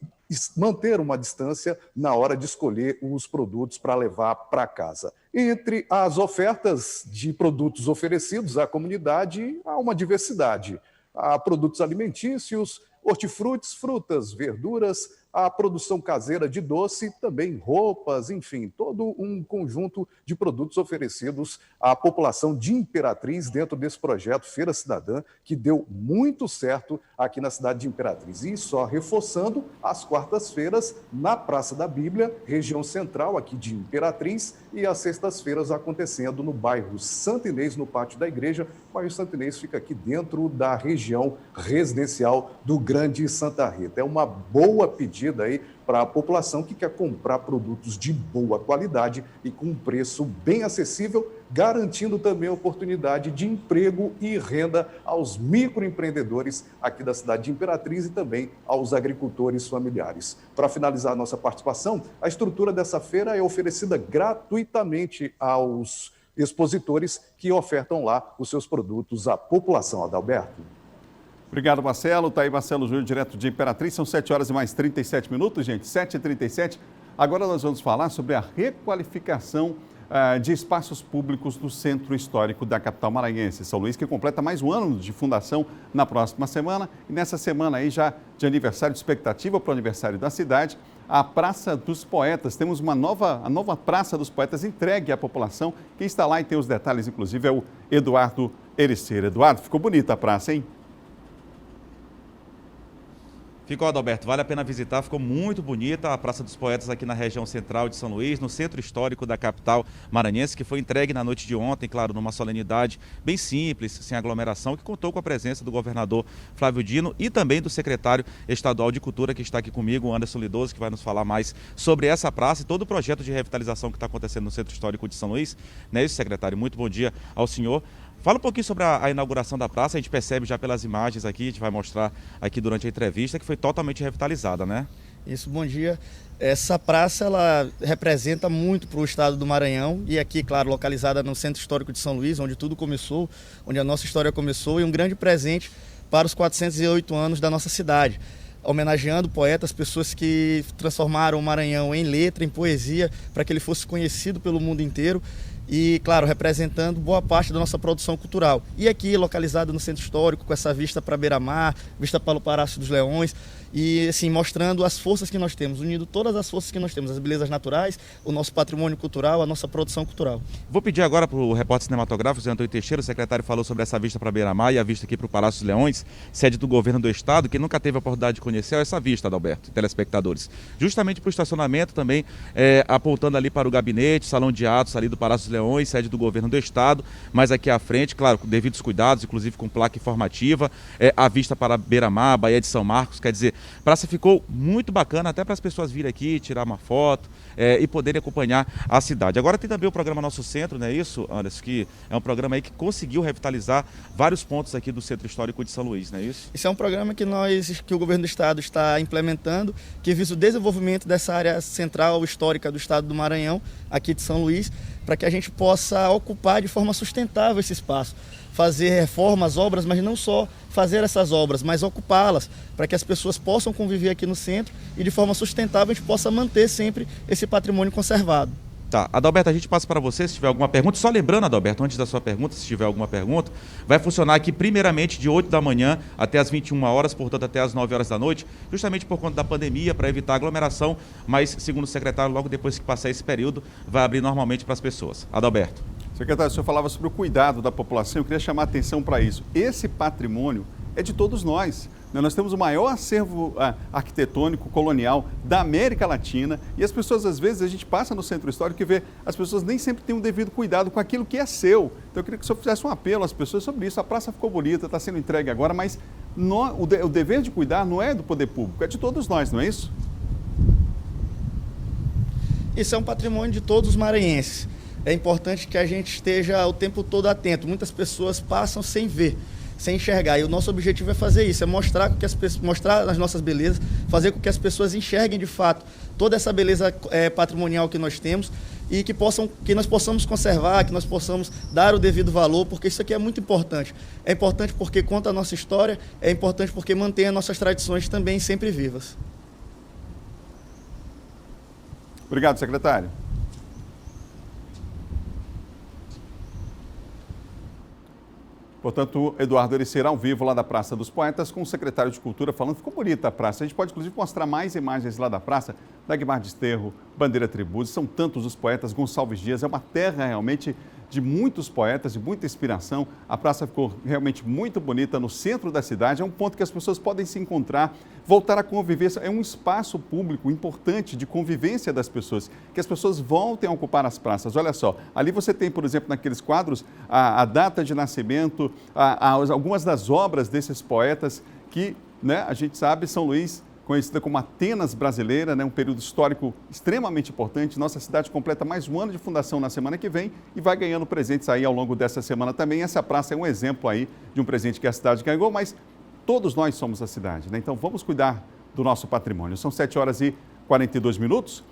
manter uma distância na hora de escolher os produtos para levar para casa. Entre as ofertas de produtos oferecidos à comunidade, há uma diversidade. Há produtos alimentícios, hortifrutis, frutas, verduras, a produção caseira de doce, também roupas, enfim, todo um conjunto de produtos oferecidos à população de Imperatriz dentro desse projeto Feira Cidadã, que deu muito certo aqui na cidade de Imperatriz. E só reforçando, às quartas-feiras, na Praça da Bíblia, região central aqui de Imperatriz, e às sextas-feiras acontecendo no bairro Santo Inês, no pátio da igreja. O bairro Santo Inês fica aqui dentro da região residencial do Grande Santa Rita. É uma boa pedida aí para a população que quer comprar produtos de boa qualidade e com um preço bem acessível, garantindo também a oportunidade de emprego e renda aos microempreendedores aqui da cidade de Imperatriz e também aos agricultores familiares. Para finalizar a nossa participação, a estrutura dessa feira é oferecida gratuitamente aos expositores que ofertam lá os seus produtos à população. Adalberto. Obrigado, Marcelo. Está aí Marcelo Júnior, direto de Imperatriz. São 7 horas e mais 37 minutos, gente. 7h37. Agora nós vamos falar sobre a requalificação de espaços públicos do Centro Histórico da capital maranhense, São Luís, que completa mais um ano de fundação na próxima semana. E nessa semana aí, já de aniversário, de expectativa para o aniversário da cidade, a Praça dos Poetas. Temos a nova Praça dos Poetas entregue à população. Quem está lá e tem os detalhes, inclusive, é o Eduardo Ericeira. Eduardo, ficou bonita a praça, hein? Ficou, Adalberto, vale a pena visitar, ficou muito bonita a Praça dos Poetas aqui na região central de São Luís, no centro histórico da capital maranhense, que foi entregue na noite de ontem, claro, numa solenidade bem simples, sem aglomeração, que contou com a presença do governador Flávio Dino e também do secretário estadual de Cultura, que está aqui comigo, o Anderson Lidoso, que vai nos falar mais sobre essa praça e todo o projeto de revitalização que está acontecendo no centro histórico de São Luís. Não é isso, secretário? Muito bom dia ao senhor. Fala um pouquinho sobre a inauguração da praça. A gente percebe já pelas imagens aqui, a gente vai mostrar aqui durante a entrevista, que foi totalmente revitalizada, né? Isso, bom dia. Essa praça, ela representa muito para o estado do Maranhão e aqui, claro, localizada no Centro Histórico de São Luís, onde tudo começou, onde a nossa história começou, e um grande presente para os 408 anos da nossa cidade, homenageando poetas, pessoas que transformaram o Maranhão em letra, em poesia, para que ele fosse conhecido pelo mundo inteiro. E, claro, representando boa parte da nossa produção cultural. E aqui, localizado no Centro Histórico, com essa vista para Beira-Mar, vista para o Palácio dos Leões, e assim, mostrando as forças que nós temos, unindo todas as forças que nós temos, as belezas naturais, o nosso patrimônio cultural, a nossa produção cultural. Vou pedir agora para o repórter cinematográfico, Zé Antônio Teixeira, o secretário falou sobre essa vista para Beira-Mar e a vista aqui para o Palácio dos Leões, sede do governo do estado, que nunca teve a oportunidade de conhecer essa vista, Adalberto, telespectadores. Justamente para o estacionamento também, apontando ali para o gabinete, salão de atos ali do Palácio dos Leões, sede do governo do estado, mas aqui à frente, claro, com devidos cuidados, inclusive com placa informativa, a vista para Beira-Mar, Baía de São Marcos, quer dizer, a praça ficou muito bacana, até para as pessoas virem aqui, tirar uma foto e poderem acompanhar a cidade. Agora tem também o programa Nosso Centro, não é isso, Anderson? Que é um programa aí que conseguiu revitalizar vários pontos aqui do Centro Histórico de São Luís, não é isso? Isso é um programa que o governo do estado está implementando, que visa o desenvolvimento dessa área central histórica do estado do Maranhão, aqui de São Luís, para que a gente possa ocupar de forma sustentável esse espaço. Fazer reformas, obras, mas não só fazer essas obras, mas ocupá-las, para que as pessoas possam conviver aqui no centro e de forma sustentável a gente possa manter sempre esse patrimônio conservado. Tá, Adalberto, a gente passa para você se tiver alguma pergunta. Só lembrando, Adalberto, antes da sua pergunta, se tiver alguma pergunta, vai funcionar aqui primeiramente de 8 da manhã até as 21 horas, portanto até as 9 horas da noite, justamente por conta da pandemia, para evitar aglomeração, mas segundo o secretário, logo depois que passar esse período, vai abrir normalmente para as pessoas. Adalberto. Secretário, o senhor falava sobre o cuidado da população, eu queria chamar a atenção para isso. Esse patrimônio é de todos nós. Nós temos o maior acervo arquitetônico colonial da América Latina e as pessoas, às vezes, a gente passa no Centro Histórico e vê, as pessoas nem sempre têm um devido cuidado com aquilo que é seu. Então eu queria que o senhor fizesse um apelo às pessoas sobre isso. A praça ficou bonita, está sendo entregue agora, mas o dever de cuidar não é do poder público, é de todos nós, não é isso? Isso é um patrimônio de todos os maranhenses. É importante que a gente esteja o tempo todo atento. Muitas pessoas passam sem ver, sem enxergar. E o nosso objetivo é fazer isso, é mostrar as nossas belezas, fazer com que as pessoas enxerguem de fato toda essa beleza patrimonial que nós temos e que nós possamos conservar, que nós possamos dar o devido valor, porque isso aqui é muito importante. É importante porque conta a nossa história, é importante porque mantém as nossas tradições também sempre vivas. Obrigado, secretário. Portanto, Eduardo, ele será ao vivo lá da Praça dos Poetas com o secretário de Cultura falando. Ficou bonita a praça. A gente pode, inclusive, mostrar mais imagens lá da praça. Dagmar Desterro, Bandeira Tribuzzi, são tantos os poetas. Gonçalves Dias, é uma terra realmente de muitos poetas, de muita inspiração. A praça ficou realmente muito bonita no centro da cidade. É um ponto que as pessoas podem se encontrar, voltar a conviver. É um espaço público importante de convivência das pessoas, que as pessoas voltem a ocupar as praças. Olha só, ali você tem, por exemplo, naqueles quadros, a data de nascimento, algumas das obras desses poetas que, né, a gente sabe, São Luís, conhecida como Atenas brasileira, né, um período histórico extremamente importante. Nossa cidade completa mais um ano de fundação na semana que vem e vai ganhando presentes aí ao longo dessa semana também. Essa praça é um exemplo aí de um presente que a cidade ganhou, mas todos nós somos a cidade, né? Então vamos cuidar do nosso patrimônio. São 7h42.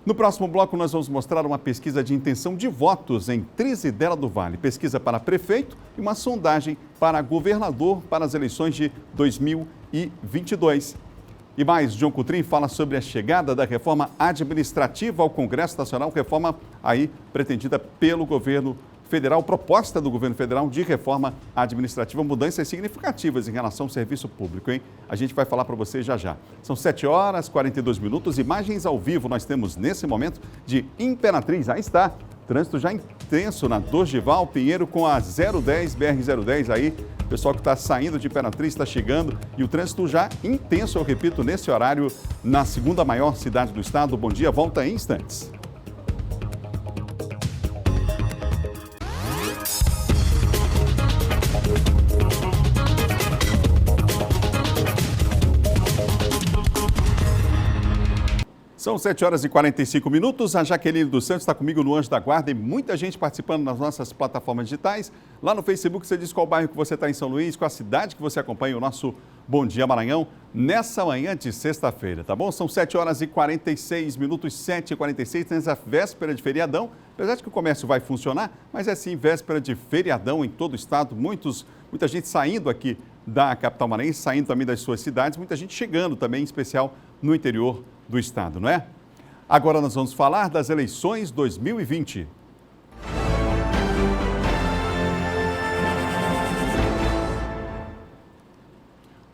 No próximo bloco nós vamos mostrar uma pesquisa de intenção de votos em Trizidela do Vale. Pesquisa para prefeito e uma sondagem para governador para as eleições de 2022. E mais, John Coutrin fala sobre a chegada da reforma administrativa ao Congresso Nacional, reforma aí pretendida pelo governo federal, proposta do governo federal de reforma administrativa, mudanças significativas em relação ao serviço público, hein? A gente vai falar para você já já. São 7h42, imagens ao vivo nós temos nesse momento de Imperatriz. Aí está, trânsito já intenso na Dorival Pinheiro com a 010, BR-010 aí. O pessoal que está saindo de Imperatriz está chegando e o trânsito já intenso, eu repito, nesse horário na segunda maior cidade do estado. Bom dia, volta em instantes. São 7h45. A Jaqueline dos Santos está comigo no Anjo da Guarda e muita gente participando nas nossas plataformas digitais. Lá no Facebook você diz qual bairro que você está em São Luís, qual a cidade que você acompanha o nosso Bom Dia Maranhão nessa manhã de sexta-feira, tá bom? São 7h46, 7h46, nessa véspera de feriadão. Apesar de que o comércio vai funcionar, mas é sim véspera de feriadão em todo o estado. Muita gente saindo aqui da capital maranhense, saindo também das suas cidades, muita gente chegando também, em especial no interior do estado, não é? Agora nós vamos falar das eleições 2020.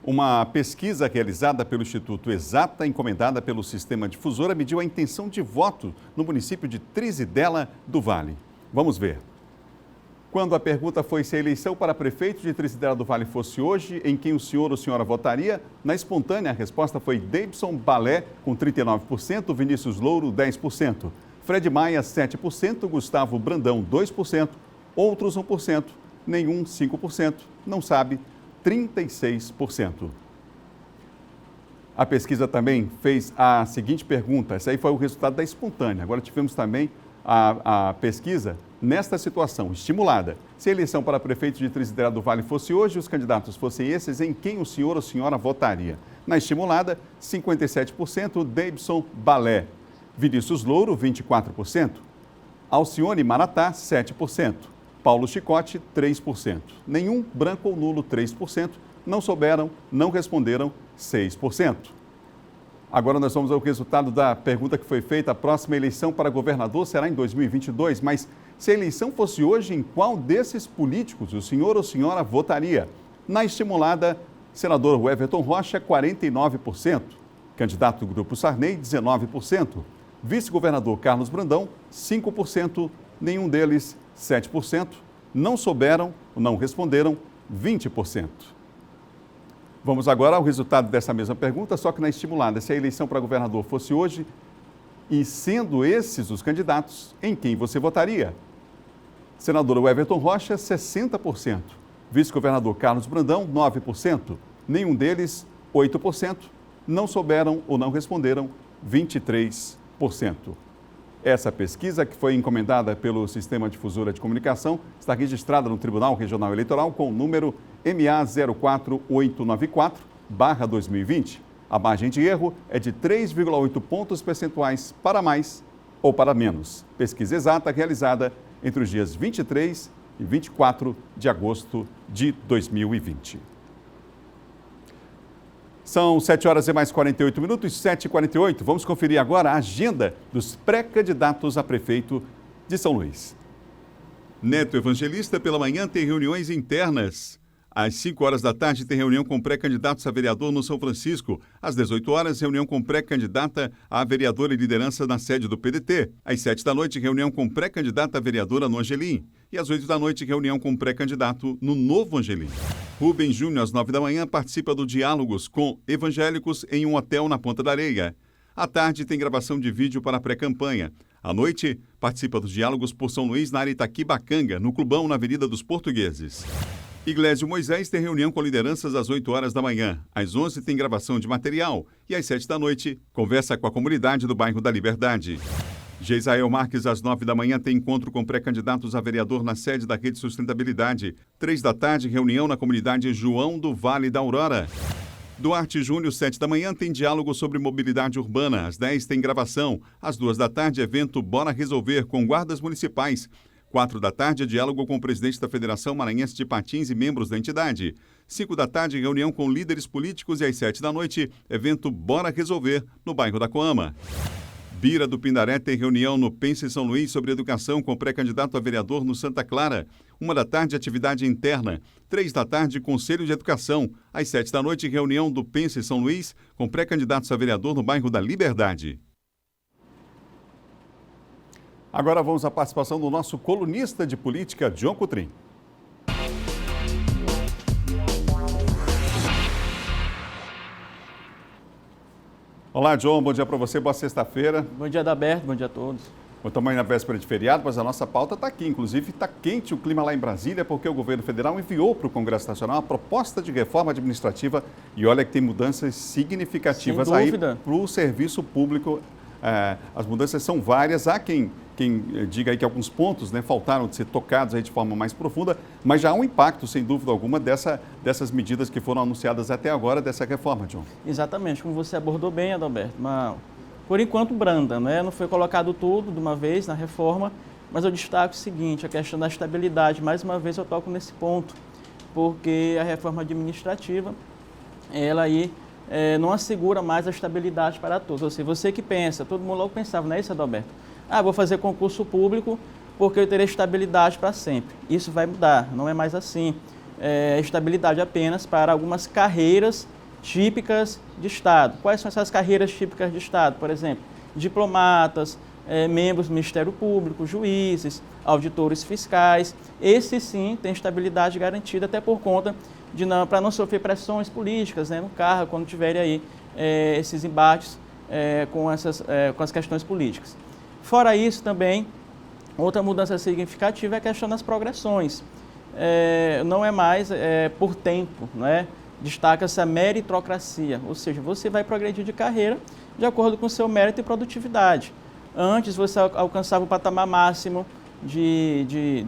Uma pesquisa realizada pelo Instituto Exata, encomendada pelo Sistema Difusora, mediu a intenção de voto no município de Trizidela do Vale. Vamos ver. Quando a pergunta foi se a eleição para prefeito de Trizidela do Vale fosse hoje, em quem o senhor ou senhora votaria, na espontânea a resposta foi Davidson Balé, com 39%, Vinícius Louro, 10%, Fred Maia, 7%, Gustavo Brandão, 2%, outros 1%, nenhum, 5%, não sabe, 36%. A pesquisa também fez a seguinte pergunta, esse aí foi o resultado da espontânea, agora tivemos também a pesquisa nesta situação, estimulada. Se a eleição para prefeito de Trizidela do Vale fosse hoje, os candidatos fossem esses, em quem o senhor ou senhora votaria? Na estimulada, 57%, Davidson Balé. Vinícius Louro, 24%. Alcione Maratá, 7%. Paulo Chicote, 3%. Nenhum, branco ou nulo, 3%. Não souberam, não responderam, 6%. Agora nós vamos ao resultado da pergunta que foi feita. A próxima eleição para governador será em 2022, mas se a eleição fosse hoje, em qual desses políticos o senhor ou senhora votaria? Na estimulada, senador Everton Rocha, 49%. Candidato do Grupo Sarney, 19%. Vice-governador Carlos Brandão, 5%. Nenhum deles, 7%. Não souberam, não responderam, 20%. Vamos agora ao resultado dessa mesma pergunta, só que na estimulada. Se a eleição para governador fosse hoje, e sendo esses os candidatos, em quem você votaria? Senador Everton Rocha, 60%. Vice-governador Carlos Brandão, 9%. Nenhum deles, 8%. Não souberam ou não responderam, 23%. Essa pesquisa, que foi encomendada pelo Sistema Difusora de Comunicação, está registrada no Tribunal Regional Eleitoral com o número MA 04894/2020. A margem de erro é de 3,8 pontos percentuais para mais ou para menos. Pesquisa exata realizada entre os dias 23 e 24 de agosto de 2020. São 7h48, 7h48. Vamos conferir agora a agenda dos pré-candidatos a prefeito de São Luís. Neto Evangelista, pela manhã, tem reuniões internas. Às 5 horas da tarde, tem reunião com pré-candidatos a vereador no São Francisco. Às 18 horas, reunião com pré-candidata a vereadora e liderança na sede do PDT. Às 7 da noite, reunião com pré-candidata a vereadora no Angelim. E às 8 da noite, reunião com pré-candidato no Novo Angelim. Rubens Júnior, às 9 da manhã, participa do Diálogos com Evangélicos em um hotel na Ponta da Areia. À tarde, tem gravação de vídeo para a pré-campanha. À noite, participa dos Diálogos por São Luís, na área Itaquibacanga, no Clubão, na Avenida dos Portugueses. Iglesio Moisés tem reunião com lideranças às 8 horas da manhã. Às 11 tem gravação de material e às 7 da noite conversa com a comunidade do bairro da Liberdade. Geisael Marques, às 9 da manhã, tem encontro com pré-candidatos a vereador na sede da Rede Sustentabilidade. 3 da tarde, reunião na comunidade João do Vale da Aurora. Duarte Júnior, 7 da manhã, tem diálogo sobre mobilidade urbana. Às 10 tem gravação. Às 2 da tarde, evento Bora Resolver com guardas municipais. 4 da tarde, diálogo com o presidente da Federação Maranhense de Patins e membros da entidade. 5 da tarde, reunião com líderes políticos e às 7 da noite, evento Bora Resolver, no bairro da Coama. Bira do Pindaré tem reunião no Pense São Luís sobre educação com pré-candidato a vereador no Santa Clara. 1 da tarde, atividade interna. 3 da tarde, Conselho de Educação. Às 7 da noite, reunião do Pense São Luís com pré-candidatos a vereador no bairro da Liberdade. Agora vamos à participação do nosso colunista de política, John Coutrin. Olá, John, bom dia para você, boa sexta-feira. Bom dia, Adalberto, bom dia a todos. Estamos aí na véspera de feriado, mas a nossa pauta está aqui. Inclusive, está quente o clima lá em Brasília, porque o governo federal enviou para o Congresso Nacional uma proposta de reforma administrativa e olha que tem mudanças significativas aí para o serviço público. As mudanças são várias. Há quem diga aí que alguns pontos, né, faltaram de ser tocados aí de forma mais profunda, mas já há um impacto, sem dúvida alguma, dessas medidas que foram anunciadas até agora, dessa reforma, John. Exatamente, como você abordou bem, Adalberto, mas, por enquanto branda, né? Não foi colocado tudo de uma vez na reforma, mas eu destaco o seguinte, a questão da estabilidade. Mais uma vez eu toco nesse ponto, porque a reforma administrativa, ela aí não assegura mais a estabilidade para todos. Ou seja, você que pensa, todo mundo logo pensava, não é isso, Adalberto? Vou fazer concurso público porque eu terei estabilidade para sempre. Isso vai mudar, não é mais assim. Estabilidade apenas para algumas carreiras típicas de Estado. Quais são essas carreiras típicas de Estado? Por exemplo, diplomatas, membros do Ministério Público, juízes, auditores fiscais. Esses sim têm estabilidade garantida, até por conta para não sofrer pressões políticas, né, no cargo, quando tiverem aí esses embates com as questões políticas. Fora isso também, outra mudança significativa é a questão das progressões. Não é mais por tempo, né? Destaca-se a meritocracia, ou seja, você vai progredir de carreira de acordo com o seu mérito e produtividade. Antes você alcançava o patamar máximo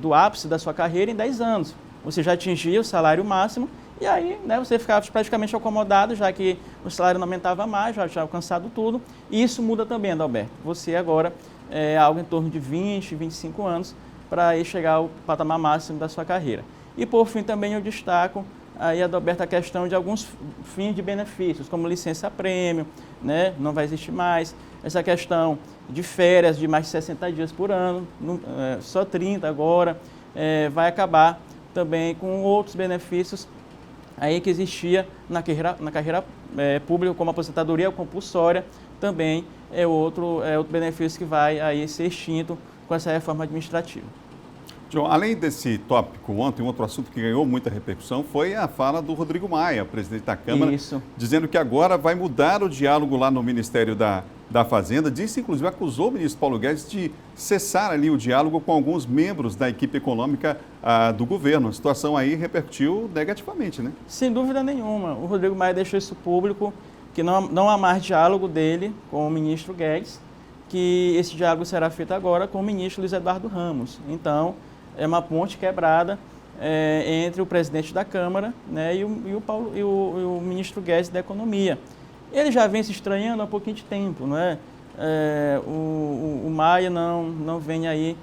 do ápice da sua carreira em 10 anos. Você já atingia o salário máximo e aí, né, você ficava praticamente acomodado, já que o salário não aumentava mais, já tinha alcançado tudo. E isso muda também, Adalberto. Você agora algo em torno de 20, 25 anos para chegar ao patamar máximo da sua carreira. E por fim também eu destaco aí, Adalberto, a questão de alguns fins de benefícios, como licença-prêmio, né, não vai existir mais. Essa questão de férias de mais de 60 dias por ano, só 30 agora, vai acabar também com outros benefícios aí que existia na carreira pública, como a aposentadoria compulsória, também é outro benefício que vai aí ser extinto com essa reforma administrativa. John, além desse tópico, ontem um outro assunto que ganhou muita repercussão foi a fala do Rodrigo Maia, presidente da Câmara, dizendo que agora vai mudar o diálogo lá no Ministério da Fazenda. Disse, inclusive, acusou o ministro Paulo Guedes de cessar ali o diálogo com alguns membros da equipe econômica do governo. A situação aí repercutiu negativamente, né? Sem dúvida nenhuma. O Rodrigo Maia deixou isso público, que não há mais diálogo dele com o ministro Guedes, que esse diálogo será feito agora com o ministro Luiz Eduardo Ramos. Então, é uma ponte quebrada entre o presidente da Câmara, né, e o ministro Guedes da Economia. Ele já vem se estranhando há um pouquinho de tempo, não é? O Maia não vem aí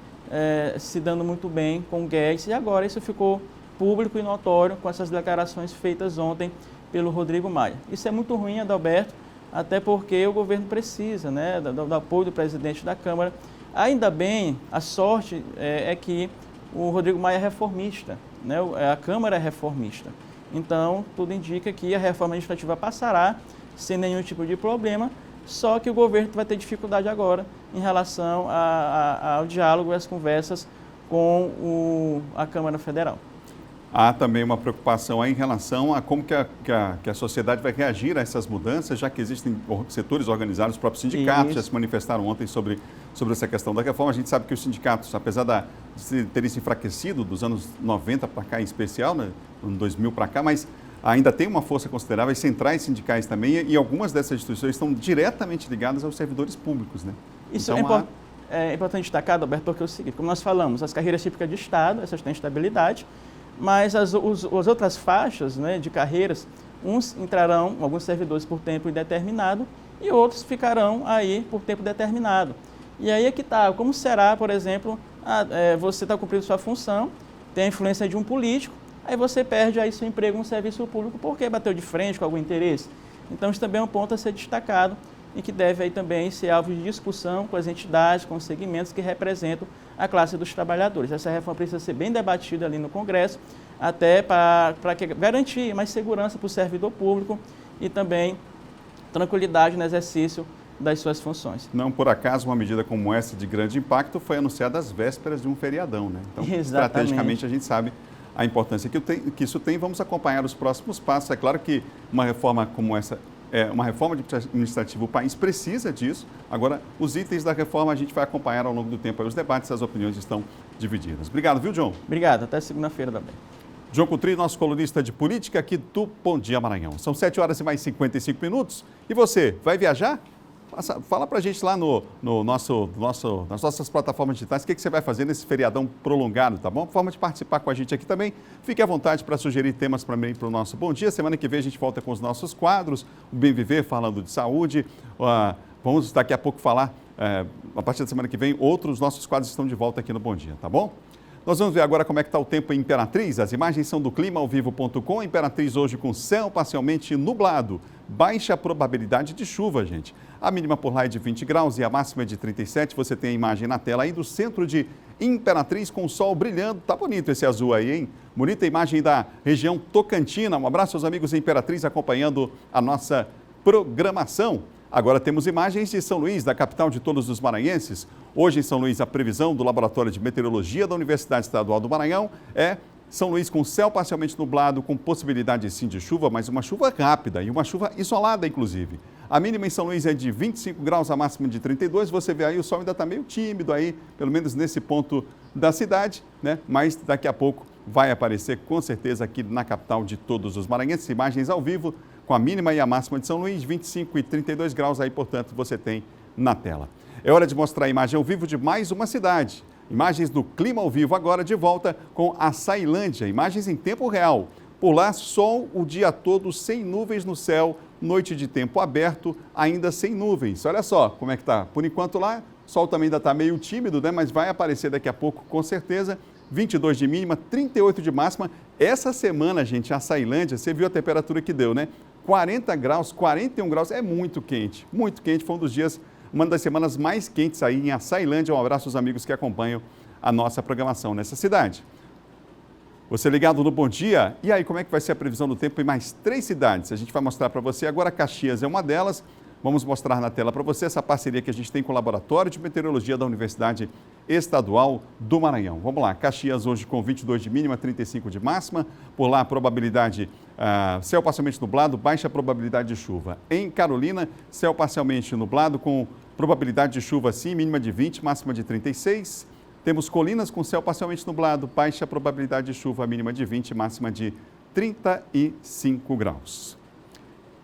se dando muito bem com o Guedes, e agora isso ficou público e notório com essas declarações feitas ontem pelo Rodrigo Maia. Isso é muito ruim, Adalberto, até porque o governo precisa, né, do apoio do presidente da Câmara. Ainda bem, a sorte é que o Rodrigo Maia é reformista, né? A Câmara é reformista. Então, tudo indica que a reforma administrativa passará sem nenhum tipo de problema, só que o governo vai ter dificuldade agora em relação ao diálogo e às conversas com a Câmara Federal. Há também uma preocupação aí em relação a como que a sociedade vai reagir a essas mudanças, já que existem setores organizados, os próprios sindicatos já se manifestaram ontem sobre essa questão da reforma. A gente sabe que os sindicatos, apesar de terem se enfraquecido dos anos 90 para cá em especial, né, ano 2000 para cá, mas ainda tem uma força considerável, as centrais sindicais também, e algumas dessas instituições estão diretamente ligadas aos servidores públicos, né? Isso então, é importante destacar, Alberto, porque é o seguinte, como nós falamos, as carreiras típicas de Estado, essas têm estabilidade, mas as outras faixas, né, de carreiras, uns entrarão, alguns servidores por tempo indeterminado e outros ficarão aí por tempo determinado. E aí é que está, como será, por exemplo, você está cumprindo sua função, tem a influência de um político, aí você perde aí seu emprego no serviço público porque bateu de frente com algum interesse. Então isso também é um ponto a ser destacado e que deve aí também ser alvo de discussão com as entidades, com os segmentos que representam a classe dos trabalhadores. Essa reforma precisa ser bem debatida ali no Congresso, até para garantir mais segurança para o servidor público e também tranquilidade no exercício das suas funções. Não por acaso uma medida como essa de grande impacto foi anunciada às vésperas de um feriadão, né? Então, estrategicamente, a gente sabe a importância que isso tem. Vamos acompanhar os próximos passos. É claro que uma reforma como essa, uma reforma administrativa, o país precisa disso. Agora, os itens da reforma a gente vai acompanhar ao longo do tempo. Aí os debates, as opiniões estão divididas. Obrigado, viu, John? Obrigado. Até segunda-feira também. John Coutrinho, nosso colunista de política aqui do Bom Dia Maranhão. São 7 horas e mais 55 minutos. E você, vai viajar? Fala pra gente lá nas nossas plataformas digitais o que você vai fazer nesse feriadão prolongado, tá bom? Forma de participar com a gente aqui também. Fique à vontade para sugerir temas para mim para o nosso Bom Dia. Semana que vem a gente volta com os nossos quadros, o Bem Viver falando de saúde. Vamos daqui a pouco falar, a partir da semana que vem, outros nossos quadros estão de volta aqui no Bom Dia, tá bom? Nós vamos ver agora como é que está o tempo em Imperatriz. As imagens são do climaauvivo.com. Imperatriz hoje com céu parcialmente nublado. Baixa probabilidade de chuva, gente. A mínima por lá é de 20 graus e a máxima é de 37. Você tem a imagem na tela aí do centro de Imperatriz com o sol brilhando. Tá bonito esse azul aí, hein? Bonita imagem da região Tocantina. Um abraço aos amigos em Imperatriz acompanhando a nossa programação. Agora temos imagens de São Luís, da capital de todos os maranhenses. Hoje em São Luís, a previsão do Laboratório de Meteorologia da Universidade Estadual do Maranhão é São Luís com céu parcialmente nublado, com possibilidade sim de chuva, mas uma chuva rápida e uma chuva isolada, inclusive. A mínima em São Luís é de 25 graus, a máxima de 32. Você vê aí, o sol ainda está meio tímido aí, pelo menos nesse ponto da cidade, né? Mas daqui a pouco vai aparecer com certeza aqui na capital de todos os maranhenses. Imagens ao vivo com a mínima e a máxima de São Luís, 25 e 32 graus aí, portanto, você tem na tela. É hora de mostrar a imagem ao vivo de mais uma cidade. Imagens do Clima ao Vivo agora de volta com a Açailândia. Imagens em tempo real. Por lá, sol o dia todo, sem nuvens no céu, noite de tempo aberto, ainda sem nuvens. Olha só como é que tá. Por enquanto lá, o sol também ainda está meio tímido, né? Mas vai aparecer daqui a pouco, com certeza. 22 de mínima, 38 de máxima. Essa semana, gente, a Açailândia, você viu a temperatura que deu, né? 40 graus, 41 graus, é muito quente. Muito quente, foi um dos dias, uma das semanas mais quentes aí em Açailândia. Um abraço aos amigos que acompanham a nossa programação nessa cidade. Você ligado no Bom Dia? E aí, como é que vai ser a previsão do tempo em mais 3 cidades? A gente vai mostrar para você agora. Caxias é uma delas. Vamos mostrar na tela para você essa parceria que a gente tem com o Laboratório de Meteorologia da Universidade Estadual do Maranhão. Vamos lá, Caxias hoje com 22 de mínima, 35 de máxima. Por lá, probabilidade, céu parcialmente nublado, baixa probabilidade de chuva. Em Carolina, céu parcialmente nublado com probabilidade de chuva sim, mínima de 20, máxima de 36. Temos Colinas com céu parcialmente nublado, baixa probabilidade de chuva, mínima de 20, máxima de 35 graus.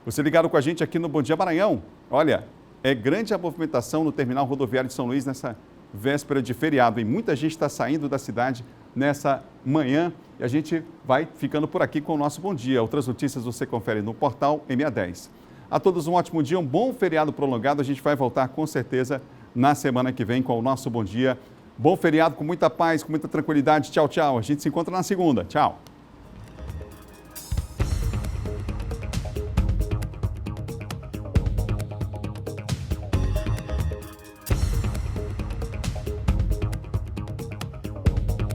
Você ligado com a gente aqui no Bom Dia Maranhão. Olha, é grande a movimentação no terminal rodoviário de São Luís nessa véspera de feriado. E muita gente está saindo da cidade nessa manhã. E a gente vai ficando por aqui com o nosso Bom Dia. Outras notícias você confere no portal MA10. A todos um ótimo dia, um bom feriado prolongado. A gente vai voltar com certeza na semana que vem com o nosso Bom Dia. Bom feriado com muita paz, com muita tranquilidade. Tchau, tchau. A gente se encontra na segunda. Tchau.